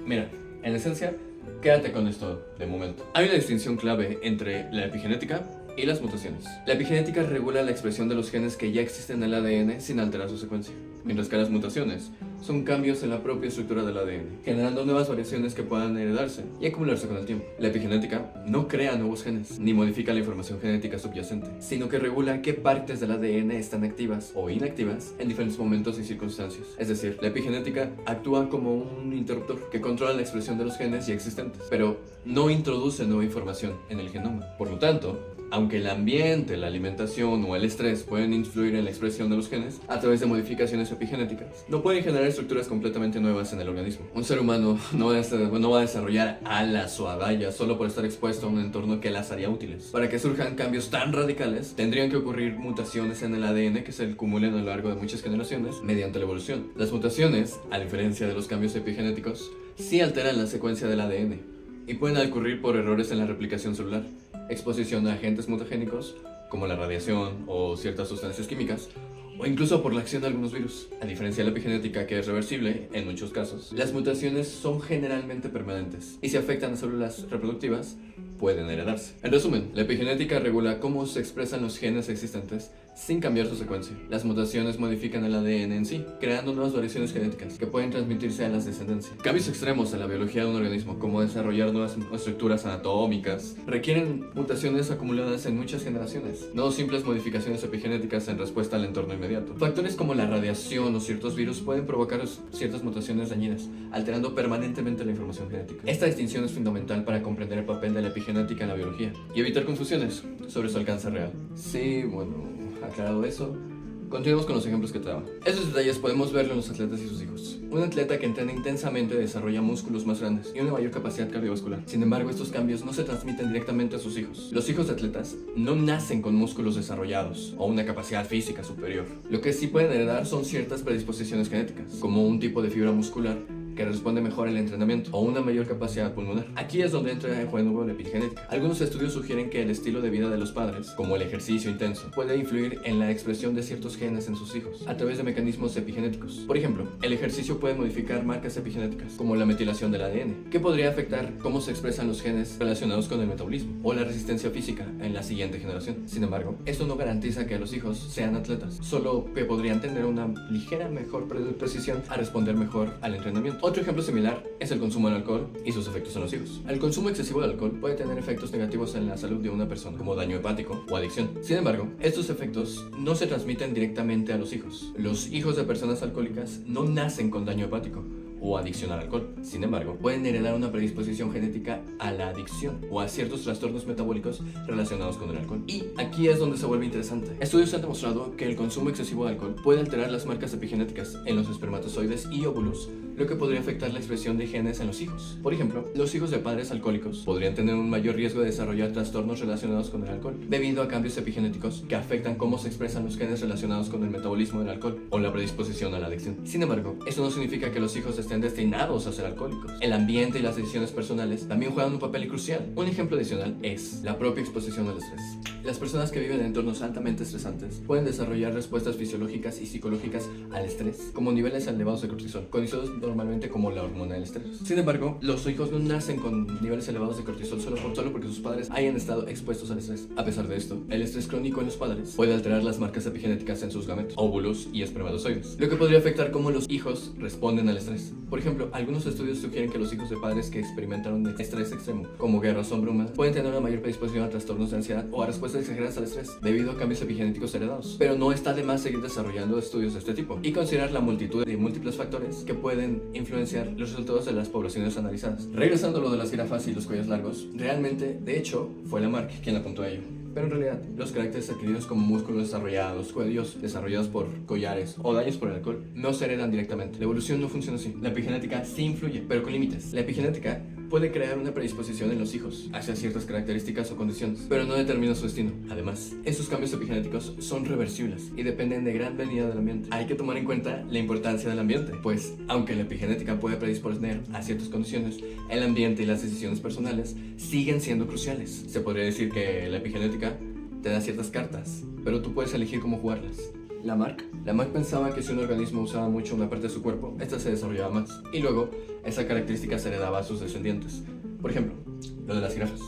Mira, en esencia, quédate con esto de momento. Hay una distinción clave entre la epigenética y las mutaciones. La epigenética regula la expresión de los genes que ya existen en el ADN sin alterar su secuencia, mientras que las mutaciones son cambios en la propia estructura del ADN, generando nuevas variaciones que puedan heredarse y acumularse con el tiempo. La epigenética no crea nuevos genes, ni modifica la información genética subyacente, sino que regula qué partes del ADN están activas o inactivas en diferentes momentos y circunstancias. Es decir, la epigenética actúa como un interruptor que controla la expresión de los genes ya existentes, pero no introduce nueva información en el genoma. Por lo tanto, aunque el ambiente, la alimentación o el estrés pueden influir en la expresión de los genes a través de modificaciones epigenéticas, no pueden generar estructuras completamente nuevas en el organismo. Un ser humano no va a desarrollar alas o agallas solo por estar expuesto a un entorno que las haría útiles. Para que surjan cambios tan radicales, tendrían que ocurrir mutaciones en el ADN que se acumulen a lo largo de muchas generaciones mediante la evolución. Las mutaciones, a diferencia de los cambios epigenéticos, sí alteran la secuencia del ADN y pueden ocurrir por errores en la replicación celular, exposición a agentes mutagénicos como la radiación o ciertas sustancias químicas, o incluso por la acción de algunos virus. A diferencia de la epigenética, que es reversible en muchos casos, las mutaciones son generalmente permanentes y si afectan a células reproductivas, pueden heredarse. En resumen, la epigenética regula cómo se expresan los genes existentes sin cambiar su secuencia. Las mutaciones modifican el ADN en sí, creando nuevas variaciones genéticas que pueden transmitirse a las descendencias. Cambios extremos en la biología de un organismo, como desarrollar nuevas estructuras anatómicas, requieren mutaciones acumuladas en muchas generaciones, no simples modificaciones epigenéticas en respuesta al entorno inmediato. Factores como la radiación o ciertos virus pueden provocar ciertas mutaciones dañinas, alterando permanentemente la información genética. Esta distinción es fundamental para comprender el papel de la epigenética en la biología y evitar confusiones sobre su alcance real. Sí, bueno, aclarado eso, continuemos con los ejemplos que traba. Esos detalles podemos verlo en los atletas y sus hijos. Un atleta que entrena intensamente desarrolla músculos más grandes y una mayor capacidad cardiovascular. Sin embargo, estos cambios no se transmiten directamente a sus hijos. Los hijos de atletas no nacen con músculos desarrollados o una capacidad física superior. Lo que sí pueden heredar son ciertas predisposiciones genéticas, como un tipo de fibra muscular que responde mejor al entrenamiento o una mayor capacidad pulmonar. Aquí es donde entra en juego la epigenética. Algunos estudios sugieren que el estilo de vida de los padres, como el ejercicio intenso, puede influir en la expresión de ciertos genes en sus hijos a través de mecanismos epigenéticos. Por ejemplo, el ejercicio puede modificar marcas epigenéticas, como la metilación del ADN, que podría afectar cómo se expresan los genes relacionados con el metabolismo o la resistencia física en la siguiente generación. Sin embargo, esto no garantiza que los hijos sean atletas, solo que podrían tener una ligera mejor precisión a responder mejor al entrenamiento. Otro ejemplo similar es el consumo de alcohol y sus efectos en los hijos. El consumo excesivo de alcohol puede tener efectos negativos en la salud de una persona, como daño hepático o adicción. Sin embargo, estos efectos no se transmiten directamente a los hijos. Los hijos de personas alcohólicas no nacen con daño hepático o adicción al alcohol. Sin embargo, pueden heredar una predisposición genética a la adicción o a ciertos trastornos metabólicos relacionados con el alcohol. Y aquí es donde se vuelve interesante. Estudios han demostrado que el consumo excesivo de alcohol puede alterar las marcas epigenéticas en los espermatozoides y óvulos, lo que podría afectar la expresión de genes en los hijos. Por ejemplo, los hijos de padres alcohólicos podrían tener un mayor riesgo de desarrollar trastornos relacionados con el alcohol, debido a cambios epigenéticos que afectan cómo se expresan los genes relacionados con el metabolismo del alcohol o la predisposición a la adicción. Sin embargo, eso no significa que los hijos estén destinados a ser alcohólicos. El ambiente y las decisiones personales también juegan un papel crucial. Un ejemplo adicional es la propia exposición al estrés. Las personas que viven en entornos altamente estresantes pueden desarrollar respuestas fisiológicas y psicológicas al estrés, como niveles elevados de cortisol, conocidos normalmente como la hormona del estrés. Sin embargo, los hijos no nacen con niveles elevados de cortisol solo porque sus padres hayan estado expuestos al estrés. A pesar de esto, el estrés crónico en los padres puede alterar las marcas epigenéticas en sus gametos, óvulos y espermatozoides, lo que podría afectar cómo los hijos responden al estrés. Por ejemplo, algunos estudios sugieren que los hijos de padres que experimentaron estrés extremo, como guerra o sombra, pueden tener una mayor predisposición a trastornos de ansiedad o a respuestas exageradas al estrés, debido a cambios epigenéticos heredados. Pero no está de más seguir desarrollando estudios de este tipo y considerar la multitud de múltiples factores que pueden influenciar los resultados de las poblaciones analizadas. Regresando a lo de las jirafas y los cuellos largos, realmente, de hecho, fue Lamarck quien apuntó a ello. Pero en realidad, los caracteres adquiridos como músculos desarrollados, cuellos desarrollados por collares o daños por el alcohol no se heredan directamente. La evolución no funciona así. La epigenética sí influye, pero con límites. La epigenética puede crear una predisposición en los hijos hacia ciertas características o condiciones, pero no determina su destino. Además, estos cambios epigenéticos son reversibles y dependen de gran medida del ambiente. Hay que tomar en cuenta la importancia del ambiente, pues aunque la epigenética puede predisponer a ciertas condiciones, el ambiente y las decisiones personales siguen siendo cruciales. Se podría decir que la epigenética te da ciertas cartas, pero tú puedes elegir cómo jugarlas. Lamarck pensaba que si un organismo usaba mucho una parte de su cuerpo, esta se desarrollaba más, y luego esa característica se heredaba a sus descendientes. Por ejemplo, lo de las jirafas.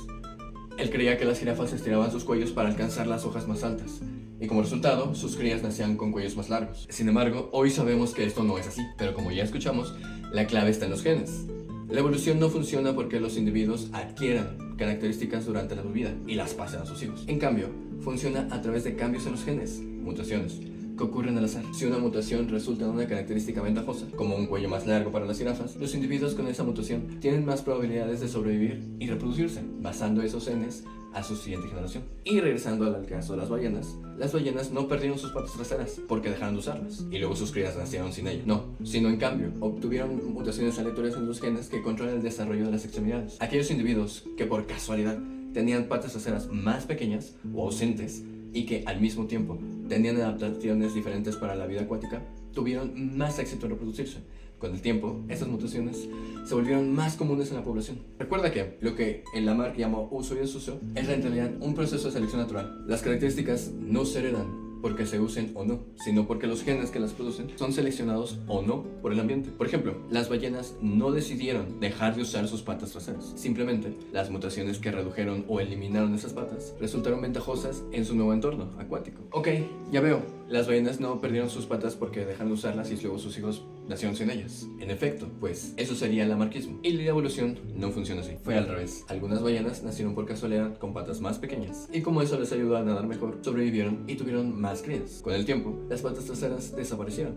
Él creía que las jirafas estiraban sus cuellos para alcanzar las hojas más altas, y como resultado, sus crías nacían con cuellos más largos. Sin embargo, hoy sabemos que esto no es así, pero como ya escuchamos, la clave está en los genes. La evolución no funciona porque los individuos adquieran características durante la vida y las pasen a sus hijos. En cambio, funciona a través de cambios en los genes, mutaciones, que ocurren al azar. Si una mutación resulta en una característica ventajosa, como un cuello más largo para las jirafas, los individuos con esa mutación tienen más probabilidades de sobrevivir y reproducirse, basando esos genes a su siguiente generación. Y regresando al caso de las ballenas no perdieron sus patas traseras porque dejaron de usarlas y luego sus crías nacieron sin ello. No, sino en cambio, obtuvieron mutaciones aleatorias en los genes que controlan el desarrollo de las extremidades. Aquellos individuos que por casualidad tenían patas traseras más pequeñas o ausentes y que al mismo tiempo tenían adaptaciones diferentes para la vida acuática, tuvieron más éxito en reproducirse. Con el tiempo, estas mutaciones se volvieron más comunes en la población. Recuerda que lo que en Lamarck llamó uso y desuso es en realidad un proceso de selección natural. Las características no se heredan porque se usen o no, sino porque los genes que las producen son seleccionados o no por el ambiente. Por ejemplo, las ballenas no decidieron dejar de usar sus patas traseras. Simplemente, las mutaciones que redujeron o eliminaron esas patas resultaron ventajosas en su nuevo entorno acuático. Ok, ya veo. Las ballenas no perdieron sus patas porque dejaron de usarlas y luego sus hijos nacieron sin ellas. En efecto, pues eso sería el lamarquismo. Y la evolución no funciona así. Fue al revés. Algunas ballenas nacieron por casualidad con patas más pequeñas. Y como eso les ayudó a nadar mejor, sobrevivieron y tuvieron más crías. Con el tiempo, las patas traseras desaparecieron.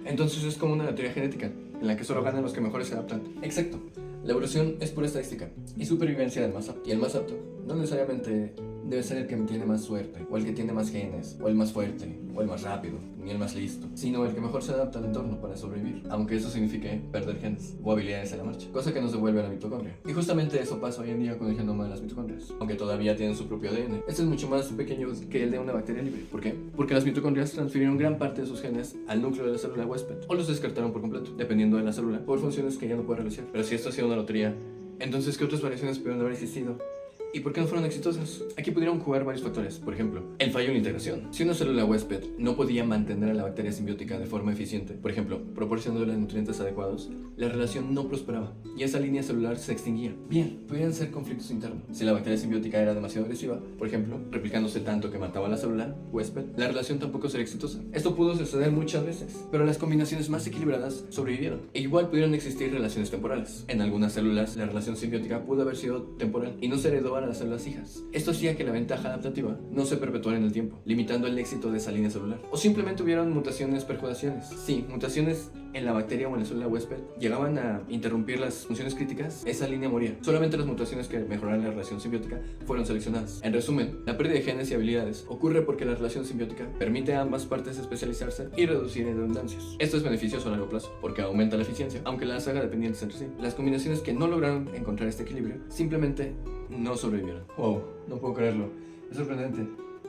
Entonces es como una teoría genética, en la que solo ganan los que mejor se adaptan. Exacto. La evolución es pura estadística y supervivencia del más apto. Y el más apto no necesariamente debe ser el que tiene más suerte, o el que tiene más genes, o el más fuerte, o el más rápido, ni el más listo, sino el que mejor se adapta al entorno para sobrevivir, aunque eso signifique perder genes o habilidades en la marcha, cosa que nos devuelve a la mitocondria. Y justamente eso pasa hoy en día con el genoma de las mitocondrias, aunque todavía tienen su propio ADN. Este es mucho más pequeño que el de una bacteria libre. ¿Por qué? Porque las mitocondrias transfirieron gran parte de sus genes al núcleo de la célula huésped, o los descartaron por completo, dependiendo de la célula, por funciones que ya no puede realizar. Pero si esto ha sido una lotería, entonces ¿qué otras variaciones pudieron haber existido ¿Y por qué no fueron exitosas? Aquí pudieron jugar varios factores. Por ejemplo, el fallo en la integración. Si una célula huésped no podía mantener a la bacteria simbiótica de forma eficiente, por ejemplo, proporcionándole nutrientes adecuados, la relación no prosperaba y esa línea celular se extinguía. Bien, podrían ser conflictos internos. Si la bacteria simbiótica era demasiado agresiva, por ejemplo, replicándose tanto que mataba a la célula huésped, la relación tampoco sería exitosa. Esto pudo suceder muchas veces, pero las combinaciones más equilibradas sobrevivieron. E igual pudieron existir relaciones temporales. En algunas células, la relación simbiótica pudo haber sido temporal y no se heredó a las células hijas. Esto hacía que la ventaja adaptativa no se perpetuara en el tiempo, limitando el éxito de esa línea celular. O simplemente hubieron mutaciones perjudicaciones. Sí, mutaciones en la bacteria o en la célula huésped llegaban a interrumpir las funciones críticas, esa línea moría. Solamente las mutaciones que mejoraron la relación simbiótica fueron seleccionadas. En resumen, la pérdida de genes y habilidades ocurre porque la relación simbiótica permite a ambas partes especializarse y reducir redundancias. Esto es beneficioso a largo plazo porque aumenta la eficiencia, aunque las haga dependientes entre sí. Las combinaciones que no lograron encontrar este equilibrio simplemente no sobrevivieron. Wow, no puedo creerlo. Es sorprendente.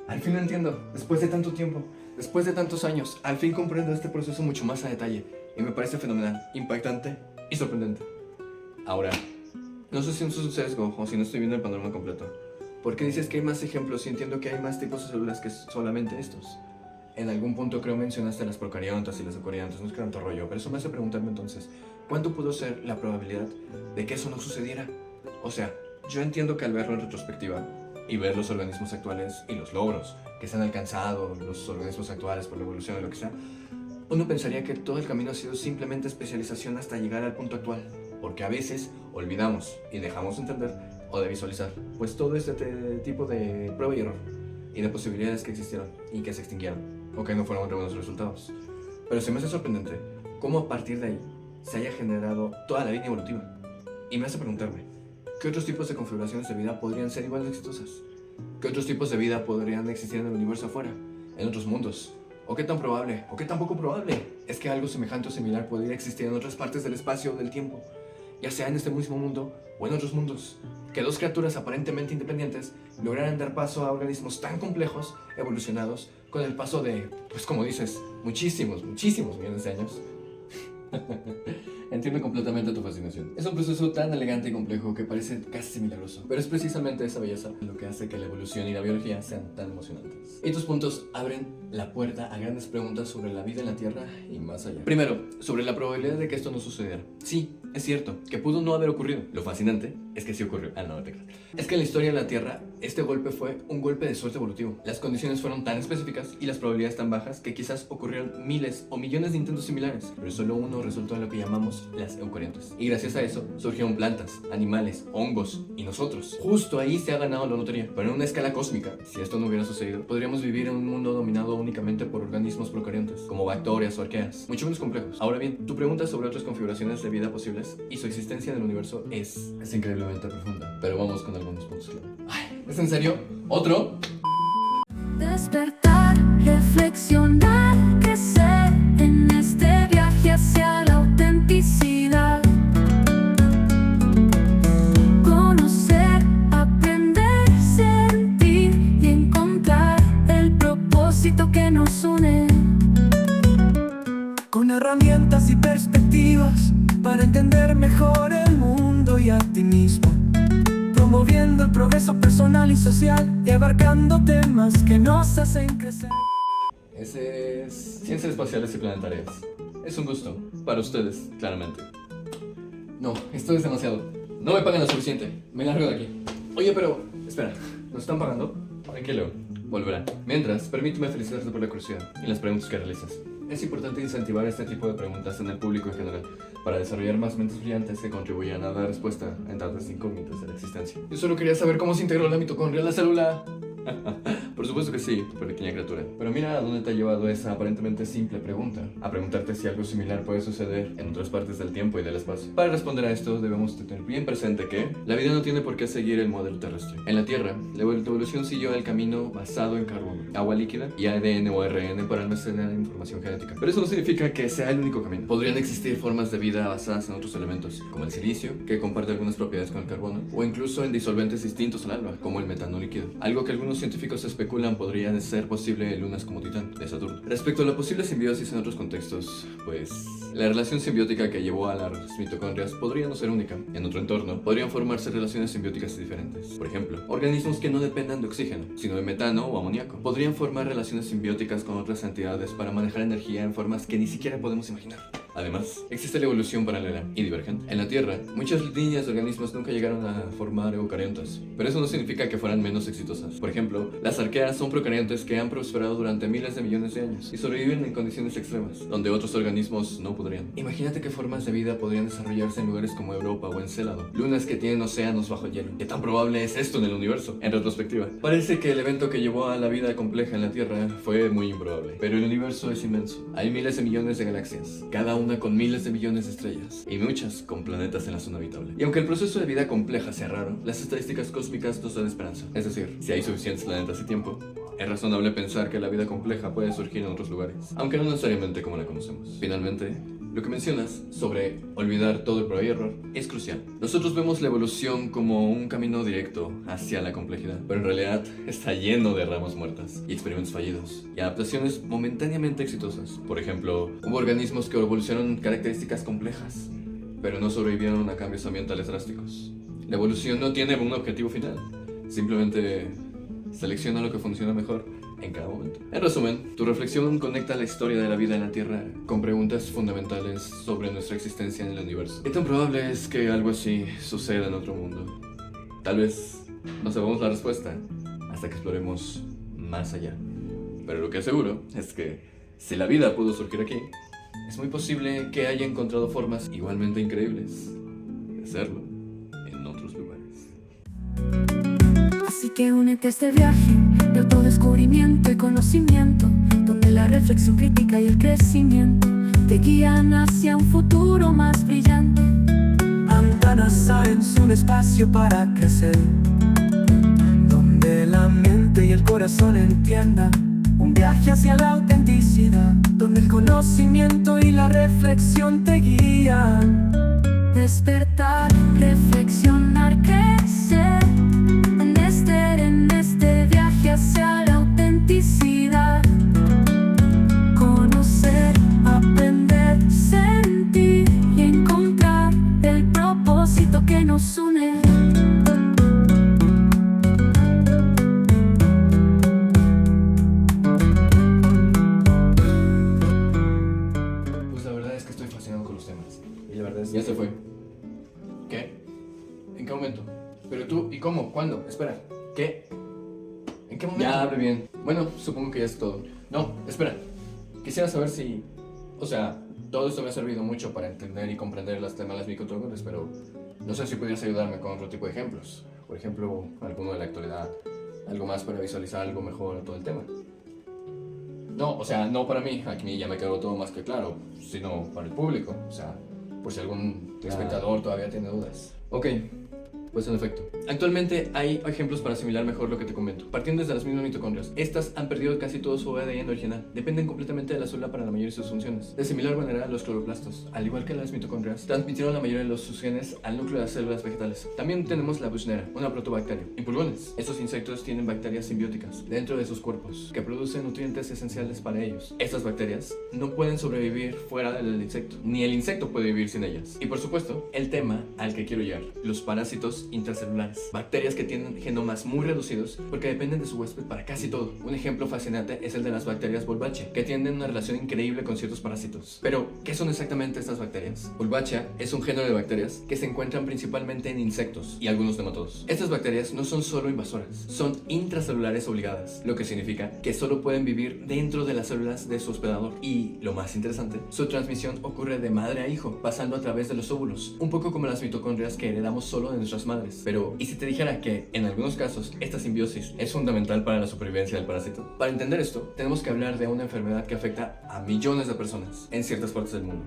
Al fin lo entiendo. Después de tanto tiempo, después de tantos años, al fin comprendo este proceso mucho más a detalle. Y me parece fenomenal, impactante y sorprendente. Ahora, no sé si es un sesgo o si no estoy viendo el panorama completo. ¿Por qué dices que hay más ejemplos y entiendo que hay más tipos de células que solamente estos? En algún punto creo mencionaste las procariontas y las eucariontas, no es que tanto rollo, pero eso me hace preguntarme entonces, ¿cuánto pudo ser la probabilidad de que eso no sucediera? O sea, yo entiendo que al verlo en retrospectiva y ver los organismos actuales y los logros que se han alcanzado, los organismos actuales por la evolución o lo que sea, uno pensaría que todo el camino ha sido simplemente especialización hasta llegar al punto actual, porque a veces olvidamos y dejamos de entender o de visualizar, pues todo este tipo de prueba y error y de posibilidades que existieron y que se extinguieron o que no fueron buenos resultados. Pero se me hace sorprendente cómo a partir de ahí se haya generado toda la línea evolutiva y me hace preguntarme, ¿qué otros tipos de configuraciones de vida podrían ser igual de exitosas? ¿Qué otros tipos de vida podrían existir en el universo afuera, en otros mundos? ¿O qué tan probable, o qué tan poco probable es que algo semejante o similar podría existir en otras partes del espacio o del tiempo, ya sea en este mismo mundo o en otros mundos? Que dos criaturas aparentemente independientes lograran dar paso a organismos tan complejos, evolucionados, con el paso de, pues como dices, muchísimos millones de años. Entiendo completamente tu fascinación. Es un proceso tan elegante y complejo que parece casi milagroso, pero es precisamente esa belleza lo que hace que la evolución y la biología sean tan emocionantes. Y tus puntos abren la puerta a grandes preguntas sobre la vida en la Tierra y más allá. Primero, sobre la probabilidad de que esto no sucediera. Sí, es cierto, que pudo no haber ocurrido. Lo fascinante es que sí ocurrió. No te creas. Es que en la historia de la Tierra, este golpe fue un golpe de suerte evolutivo. Las condiciones fueron tan específicas y las probabilidades tan bajas que quizás ocurrieron miles o millones de intentos similares, pero solo uno resultó en lo que llamamos las eucariontas. Y gracias a eso surgieron plantas, animales, hongos y nosotros. Justo ahí se ha ganado la lotería, pero en una escala cósmica. Si esto no hubiera sucedido, podríamos vivir en un mundo dominado únicamente por organismos procariontes, como bacterias o arqueas, mucho menos complejos. Ahora bien, tu pregunta sobre otras configuraciones de vida posibles y su existencia en el universo es increíblemente profunda, pero vamos con algunos puntos clave. Ay, ¿es en serio? ¿Otro? Despertar, reflexionar, crecer en este viaje hacia la autenticidad. Conocer, aprender, sentir y encontrar el propósito que nos une. Con herramientas y perspectivas para entender mejor el mundo y a ti mismo, promoviendo el progreso personal y social y abarcando temas que nos hacen crecer. Ese es Ciencias Espaciales y Planetarias. Es un gusto, para ustedes, claramente. No, esto es demasiado. No me pagan lo suficiente, me largo de aquí. Oye, pero, espera, ¿nos están pagando? Tranquilo, volverá. Mientras, permíteme felicitarte por la curiosidad y las preguntas que realizas. Es importante incentivar este tipo de preguntas en el público en general, para desarrollar más mentes brillantes que contribuyan a dar respuesta en tantas incógnitas de la existencia. Yo solo quería saber cómo se integró la mitocondria en la célula. Por supuesto que sí, pequeña criatura. Pero mira a dónde te ha llevado esa aparentemente simple pregunta. A preguntarte si algo similar puede suceder en otras partes del tiempo y del espacio. Para responder a esto debemos tener bien presente que la vida no tiene por qué seguir el modelo terrestre. En la Tierra, la evolución siguió el camino basado en carbono, agua líquida y ADN o ARN para almacenar información genética. Pero eso no significa que sea el único camino. Podrían existir formas de vida basadas en otros elementos, como el silicio, que comparte algunas propiedades con el carbono, o incluso en disolventes distintos al agua, como el metano líquido. Algo que algunos algunos científicos especulan podría ser posible en lunas como Titán, de Saturno. Respecto a la posible simbiosis en otros contextos, pues la relación simbiótica que llevó a las mitocondrias podría no ser única. En otro entorno, podrían formarse relaciones simbióticas diferentes. Por ejemplo, organismos que no dependan de oxígeno, sino de metano o amoníaco. Podrían formar relaciones simbióticas con otras entidades para manejar energía en formas que ni siquiera podemos imaginar. Además, existe la evolución paralela y divergente. En la Tierra, muchas líneas de organismos nunca llegaron a formar eucariontas, pero eso no significa que fueran menos exitosas. Por ejemplo, las arqueas son procariontes que han prosperado durante miles de millones de años y sobreviven en condiciones extremas, donde otros organismos no podrían. Imagínate qué formas de vida podrían desarrollarse en lugares como Europa o Encélado, lunas que tienen océanos bajo hielo. ¿Qué tan probable es esto en el universo? En retrospectiva, parece que el evento que llevó a la vida compleja en la Tierra fue muy improbable, pero el universo es inmenso. Hay miles de millones de galaxias, cada una con miles de millones de estrellas, y muchas con planetas en la zona habitable. Y aunque el proceso de vida compleja sea raro, las estadísticas cósmicas nos dan esperanza. Es decir, si hay suficientes planetas y tiempo, es razonable pensar que la vida compleja puede surgir en otros lugares, aunque no necesariamente como la conocemos. Finalmente, lo que mencionas sobre olvidar todo el prueba y error es crucial. Nosotros vemos la evolución como un camino directo hacia la complejidad, pero en realidad está lleno de ramas muertas y experimentos fallidos y adaptaciones momentáneamente exitosas. Por ejemplo, hubo organismos que evolucionaron características complejas, pero no sobrevivieron a cambios ambientales drásticos. La evolución no tiene un objetivo final, simplemente selecciona lo que funciona mejor en cada momento. En resumen, tu reflexión conecta la historia de la vida en la Tierra con preguntas fundamentales sobre nuestra existencia en el universo. ¿Qué tan probable es que algo así suceda en otro mundo? Tal vez no sepamos la respuesta hasta que exploremos más allá. Pero lo que es seguro es que si la vida pudo surgir aquí, es muy posible que haya encontrado formas igualmente increíbles de hacerlo en otros lugares. Así que únete a este viaje de autodescubrimiento y conocimiento, donde la reflexión crítica y el crecimiento te guían hacia un futuro más brillante. Antanasa es un espacio para crecer, donde la mente y el corazón entiendan. Un viaje hacia la autenticidad, donde el conocimiento y la reflexión te guían. Despertar, reflexionar, crecer en este viaje hacia la autenticidad. Conocer, aprender, sentir y encontrar el propósito que nos une. Pues la verdad es que estoy fascinado con los temas. Y la verdad es que... Ya se fue. ¿Qué? ¿En qué momento? ¿Pero tú? ¿Y cómo? ¿Cuándo? Espera. ¿Qué? ¿En qué momento? Ya hable bien. Bueno, supongo que ya es todo. No, espera. Quisiera saber si... O sea, todo esto me ha servido mucho para entender y comprender las temas de las mitocondrias, pero no sé si pudieras ayudarme con otro tipo de ejemplos. Por ejemplo, alguno de la actualidad. Algo más para visualizar algo mejor todo el tema. No, o sea, no para mí. Aquí ya me quedó todo más que claro. Sino para el público. O sea, por si algún espectador todavía tiene dudas. Ok, pues en efecto. Actualmente hay ejemplos para asimilar mejor lo que te comento. Partiendo desde las mismas mitocondrias, estas han perdido casi todo su ADN original. Dependen completamente de la célula para la mayoría de sus funciones. De similar manera, los cloroplastos, al igual que las mitocondrias, transmitieron la mayoría de sus genes al núcleo de las células vegetales. También tenemos la Bushnera, una protobacteria, y pulgones. Estos insectos tienen bacterias simbióticas dentro de sus cuerpos que producen nutrientes esenciales para ellos. Estas bacterias no pueden sobrevivir fuera del insecto, ni el insecto puede vivir sin ellas. Y por supuesto, el tema al que quiero llegar, los parásitos intracelulares. Bacterias que tienen genomas muy reducidos porque dependen de su huésped para casi todo. Un ejemplo fascinante es el de las bacterias Wolbachia, que tienen una relación increíble con ciertos parásitos. Pero, ¿qué son exactamente estas bacterias? Wolbachia es un género de bacterias que se encuentran principalmente en insectos y algunos nematodos. Estas bacterias no son solo invasoras, son intracelulares obligadas, lo que significa que solo pueden vivir dentro de las células de su hospedador. Y, lo más interesante, su transmisión ocurre de madre a hijo, pasando a través de los óvulos, un poco como las mitocondrias que heredamos solo de nuestras madres. Pero, ¿y si te dijera que, en algunos casos, esta simbiosis es fundamental para la supervivencia del parásito? Para entender esto, tenemos que hablar de una enfermedad que afecta a millones de personas en ciertas partes del mundo.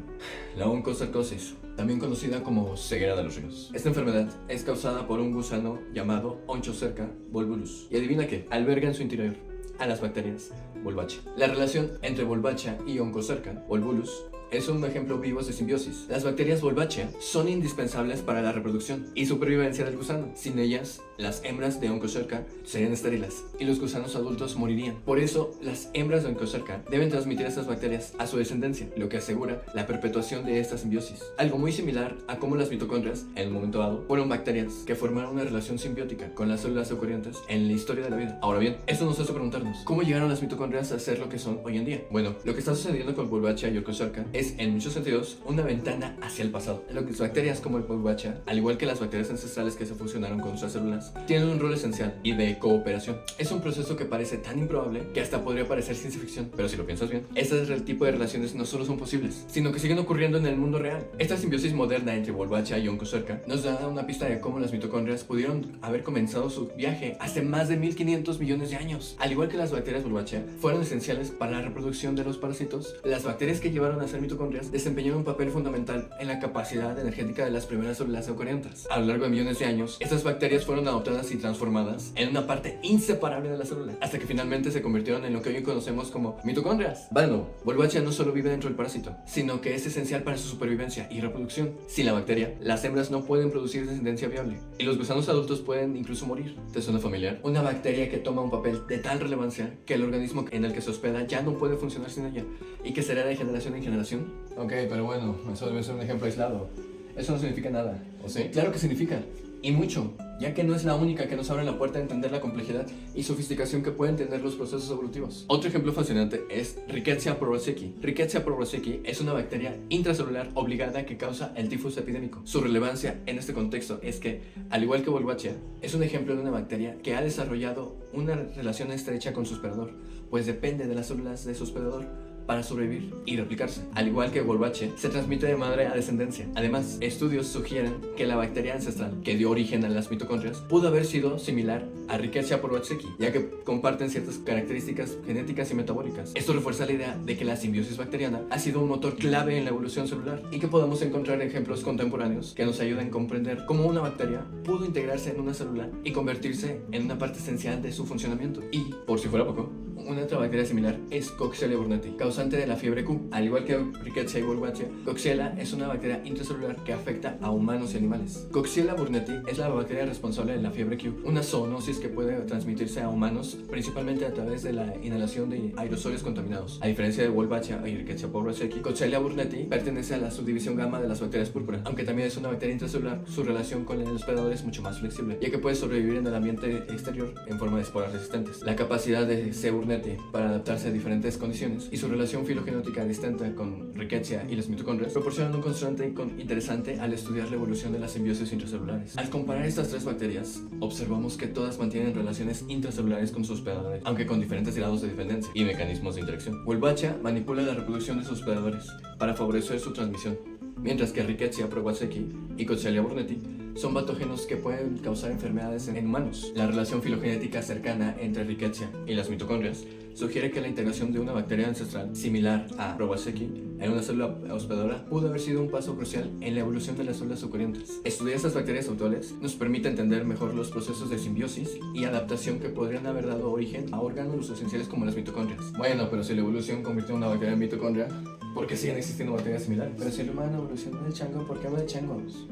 La oncocercosis, también conocida como ceguera de los ríos. Esta enfermedad es causada por un gusano llamado Onchocerca volvulus. Y adivina qué, alberga en su interior a las bacterias Wolbachia. La relación entre Wolbachia y Onchocerca volvulus es un ejemplo vivo de simbiosis. Las bacterias Wolbachia son indispensables para la reproducción y supervivencia del gusano. Sin ellas, las hembras de Onchocerca serían estériles y los gusanos adultos morirían. Por eso, las hembras de Onchocerca deben transmitir estas bacterias a su descendencia, lo que asegura la perpetuación de esta simbiosis. Algo muy similar a cómo las mitocondrias, en el momento dado, fueron bacterias que formaron una relación simbiótica con las células eucarióticas en la historia de la vida. Ahora bien, esto nos hace preguntarnos, ¿cómo llegaron las mitocondrias a ser lo que son hoy en día? Bueno, lo que está sucediendo con Wolbachia y Onchocerca es, en muchos sentidos, una ventana hacia el pasado, en lo que las bacterias como el Wolbachia, al igual que las bacterias ancestrales que se fusionaron con nuestras células, tienen un rol esencial y de cooperación. Es un proceso que parece tan improbable que hasta podría parecer ciencia ficción, pero si lo piensas bien, este tipo de relaciones no solo son posibles, sino que siguen ocurriendo en el mundo real. Esta simbiosis moderna entre Wolbachia y Onchocerca nos da una pista de cómo las mitocondrias pudieron haber comenzado su viaje hace más de 1500 millones de años. Al igual que las bacterias Wolbachia fueron esenciales para la reproducción de los parásitos, las bacterias que llevaron a ser mitocondrias desempeñaron un papel fundamental en la capacidad energética de las primeras células eucariontas. A lo largo de millones de años, estas bacterias fueron adoptadas y transformadas en una parte inseparable de la célula, hasta que finalmente se convirtieron en lo que hoy conocemos como mitocondrias. Bueno, Wolbachia no solo vive dentro del parásito, sino que es esencial para su supervivencia y reproducción. Sin la bacteria, las hembras no pueden producir descendencia viable, y los gusanos adultos pueden incluso morir. ¿Te suena familiar? Una bacteria que toma un papel de tal relevancia que el organismo en el que se hospeda ya no puede funcionar sin ella, y que será de generación en generación. Ok, pero bueno, eso debe ser un ejemplo aislado. Eso no significa nada, ¿o sí? Claro que significa, y mucho, ya que no es la única que nos abre la puerta a entender la complejidad y sofisticación que pueden tener los procesos evolutivos. Otro ejemplo fascinante es Rickettsia prowazekii. Rickettsia prowazekii es una bacteria intracelular obligada que causa el tifus epidémico. Su relevancia en este contexto es que, al igual que Wolbachia, es un ejemplo de una bacteria que ha desarrollado una relación estrecha con su hospedador, pues depende de las células de su hospedador para sobrevivir y replicarse. Al igual que Wolbachia, se transmite de madre a descendencia. Además, estudios sugieren que la bacteria ancestral que dio origen a las mitocondrias pudo haber sido similar a Rickettsia prowazekii, ya que comparten ciertas características genéticas y metabólicas. Esto refuerza la idea de que la simbiosis bacteriana ha sido un motor clave en la evolución celular y que podemos encontrar ejemplos contemporáneos que nos ayuden a comprender cómo una bacteria pudo integrarse en una célula y convertirse en una parte esencial de su funcionamiento. Y, por si fuera poco, una otra bacteria similar es Coxiella burnetii, causante de la fiebre Q. Al igual que Rickettsia y Wolbachia, Coxiella es una bacteria intracelular que afecta a humanos y animales. Coxiella burnetii es la bacteria responsable de la fiebre Q, una zoonosis que puede transmitirse a humanos principalmente a través de la inhalación de aerosoles contaminados. A diferencia de Wolbachia y Rickettsia prowazekii, Coxiella burnetii pertenece a la subdivisión gamma de las bacterias púrpura. Aunque también es una bacteria intracelular, su relación con el hospedador es mucho más flexible, ya que puede sobrevivir en el ambiente exterior en forma de esporas resistentes. La capacidad de C. burnetii para adaptarse a diferentes condiciones y su relación filogenética distinta con Rickettsia y las mitocondrias proporcionan un constante interesante al estudiar la evolución de las simbiosis intracelulares. Al comparar estas tres bacterias, observamos que todas mantienen relaciones intracelulares con sus hospedadores, aunque con diferentes grados de dependencia y mecanismos de interacción. Wolbachia manipula la reproducción de sus hospedadores para favorecer su transmisión, mientras que Rickettsia prowazekii y Coxiella burnetii son patógenos que pueden causar enfermedades en humanos. La relación filogenética cercana entre Rickettsia y las mitocondrias sugiere que la integración de una bacteria ancestral similar a prowazekii en una célula hospedadora pudo haber sido un paso crucial en la evolución de las células eucariontas. Estudiar estas bacterias actuales nos permite entender mejor los procesos de simbiosis y adaptación que podrían haber dado origen a órganos esenciales como las mitocondrias. Bueno, pero si la evolución convirtió una bacteria en mitocondria, ¿por qué siguen existiendo bacterias similares? Pero si el humano evolucionó del chango, ¿por qué habla de changos?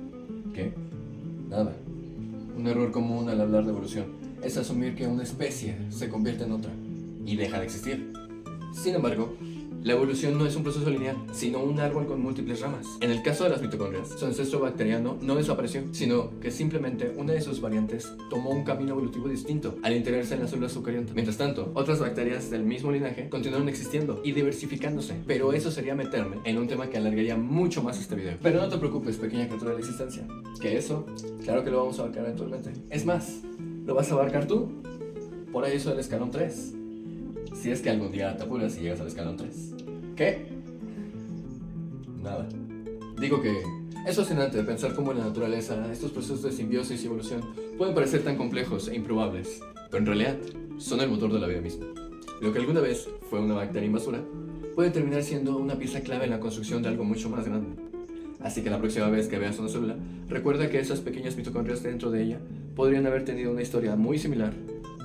¿Qué? Nada. Un error común al hablar de evolución es asumir que una especie se convierte en otra y deja de existir. Sin embargo, la evolución no es un proceso lineal, sino un árbol con múltiples ramas. En el caso de las mitocondrias, su ancestro bacteriano no desapareció, sino que simplemente una de sus variantes tomó un camino evolutivo distinto al integrarse en las células eucariontas. Mientras tanto, otras bacterias del mismo linaje continuaron existiendo y diversificándose, pero eso sería meterme en un tema que alargaría mucho más este video. Pero no te preocupes, pequeña criatura de la existencia, que eso, claro que lo vamos a abarcar eventualmente. Es más, ¿lo vas a abarcar tú? Por ahí eso del escalón 3. Si es que algún día te apuras y llegas al escalón 3. ¿Qué? Nada. Digo que es fascinante pensar cómo en la naturaleza estos procesos de simbiosis y evolución pueden parecer tan complejos e improbables, pero en realidad son el motor de la vida misma. Lo que alguna vez fue una bacteria invasora puede terminar siendo una pieza clave en la construcción de algo mucho más grande. Así que la próxima vez que veas una célula, recuerda que esas pequeñas mitocondrias dentro de ella podrían haber tenido una historia muy similar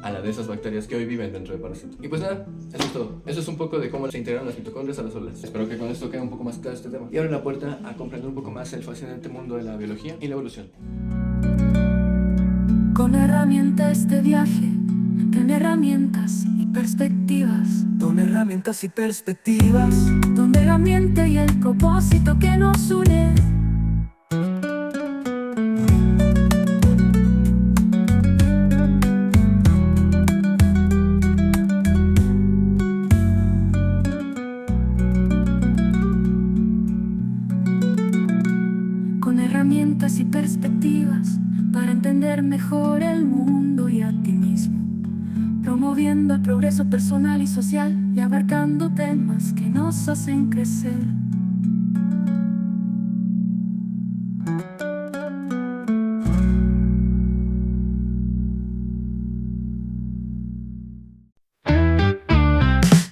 a la de esas bacterias que hoy viven dentro de parásitos. Y pues nada, eso es todo. Eso es un poco de cómo se integraron las mitocondrias a las células. Espero que con esto quede un poco más claro este tema y abre la puerta a comprender un poco más el fascinante mundo de la biología y la evolución. Con herramientas de viaje, con herramientas y perspectivas. Con herramientas y perspectivas. Donde la mente y el propósito que nos une. Con herramientas y perspectivas para entender mejor el mundo y a ti mismo. Promoviendo el progreso personal y social y abarcando temas que nos hacen crecer.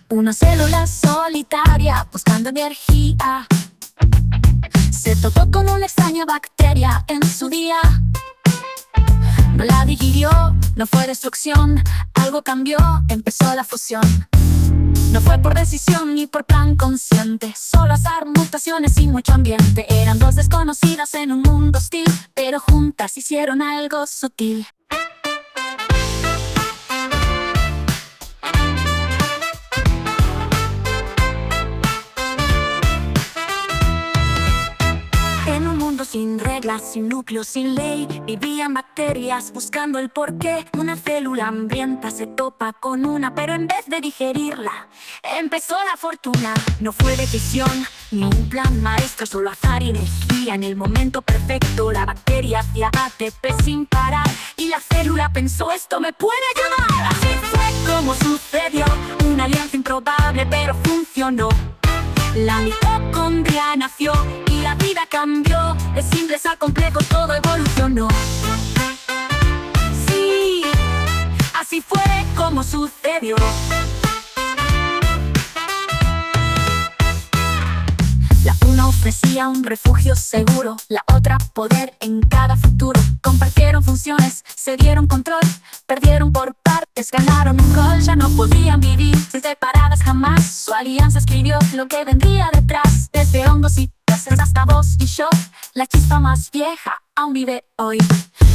Una célula solitaria buscando energía se topó con una extraña bacteria en su día. No la digirió, no fue destrucción, algo cambió, empezó la fusión. No fue por decisión ni por plan consciente, solo azar, mutaciones y mucho ambiente. Eran dos desconocidas en un mundo hostil, pero juntas hicieron algo sutil. Sin reglas, sin núcleo, sin ley, vivían bacterias buscando el porqué. Una célula hambrienta se topa con una, pero en vez de digerirla, empezó la fortuna. No fue decisión ni un plan maestro, solo azar y energía. En el momento perfecto, la bacteria hacía ATP sin parar, y la célula pensó: esto me puede ayudar. Así fue como sucedió, una alianza improbable, pero funcionó. La mitocondria nació y la vida cambió. De simples a complejos todo evolucionó. Sí, así fue como sucedió. La una ofrecía un refugio seguro, la otra poder en cada futuro. Compartieron funciones, se dieron control, perdieron por partes, ganaron un gol. Ya no podían vivir separadas jamás. Su alianza escribió lo que vendría detrás. Desde hongos y peces hasta vos y yo, la chispa más vieja aún vive hoy.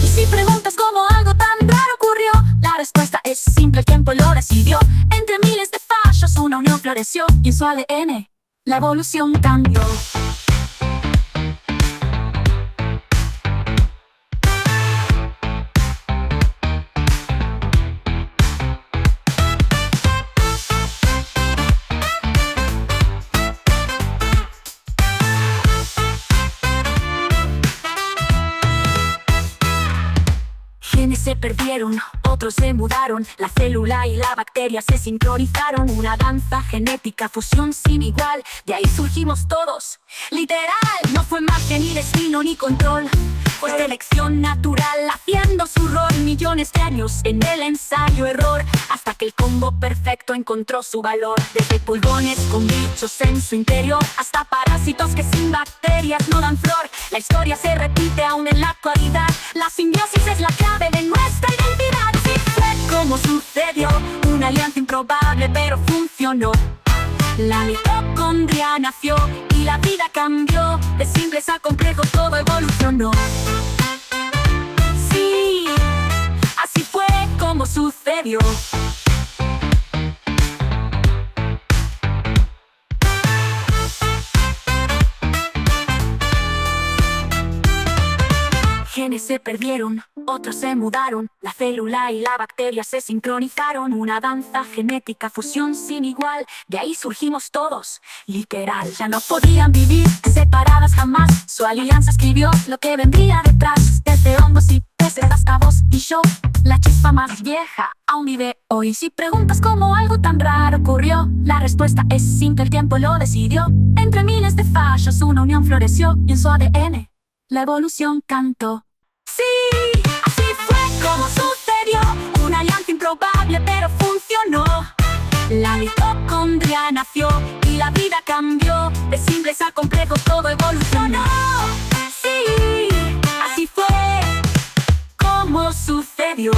Y si preguntas cómo algo tan raro ocurrió, la respuesta es simple: el tiempo lo decidió. Entre miles de fallos una unión floreció, y en su ADN la evolución cambió. Genes se perdieron, otros se mudaron, la célula y la bacteria se sincronizaron. Una danza genética, fusión sin igual, de ahí surgimos todos, literal. No fue magia ni destino ni control, fue selección natural haciendo su rol. Millones de años en el ensayo error, hasta que el combo perfecto encontró su valor. Desde pulgones con bichos en su interior, hasta parásitos que sin bacterias no dan flor. La historia se repite aún en la actualidad, la simbiosis es la clave de nuestra identidad. Sí fue como sucedió, una alianza improbable pero funcionó. La mitocondria nació y la vida cambió. De simples a complejos todo evolucionó. Sí, así fue como sucedió. Genes se perdieron, otros se mudaron, la célula y la bacteria se sincronizaron. Una danza genética, fusión sin igual, de ahí surgimos todos, literal. Ya no podían vivir separadas jamás, su alianza escribió lo que vendría detrás. Desde hongos y peces hasta vos y yo, la chispa más vieja aún vive hoy. Si preguntas cómo algo tan raro ocurrió, la respuesta es simple: el tiempo lo decidió. Entre miles de fallos una unión floreció, y en su ADN la evolución cantó. Sí, así fue como sucedió, una alianza improbable pero funcionó. La mitocondria nació y la vida cambió. De simples a complejos todo evolucionó. Sí, así fue como sucedió.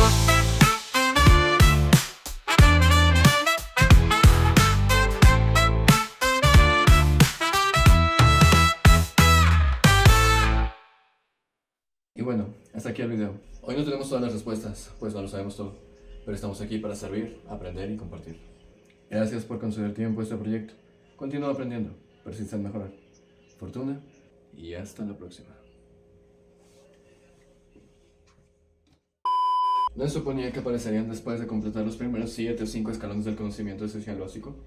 Y bueno, hasta aquí el video. Hoy no tenemos todas las respuestas, pues no lo sabemos todo, pero estamos aquí para servir, aprender y compartir. Gracias por conceder tiempo a este proyecto. Continúa aprendiendo, persiste en mejorar. Fortuna y hasta la próxima. ¿No se suponía que aparecerían después de completar los primeros 7 o 5 escalones del conocimiento esencial básico?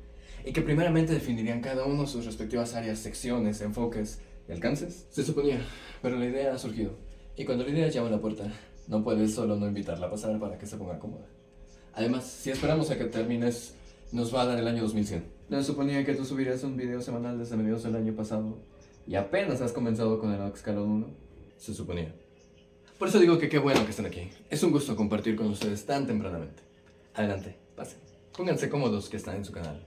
Y que primeramente definirían cada uno sus respectivas áreas, secciones, enfoques y alcances? Se suponía, pero la idea ha surgido. Y cuando la idea llama a la puerta, no puedes solo no invitarla a pasar para que se ponga cómoda. Además, si esperamos a que termines, nos va a dar el año 2100. No se suponía que tú subirías un video semanal desde mediados del año pasado y apenas has comenzado con el escalón 1. Se suponía. Por eso digo que qué bueno que estén aquí. Es un gusto compartir con ustedes tan tempranamente. Adelante, pasen. Pónganse cómodos que están en su canal.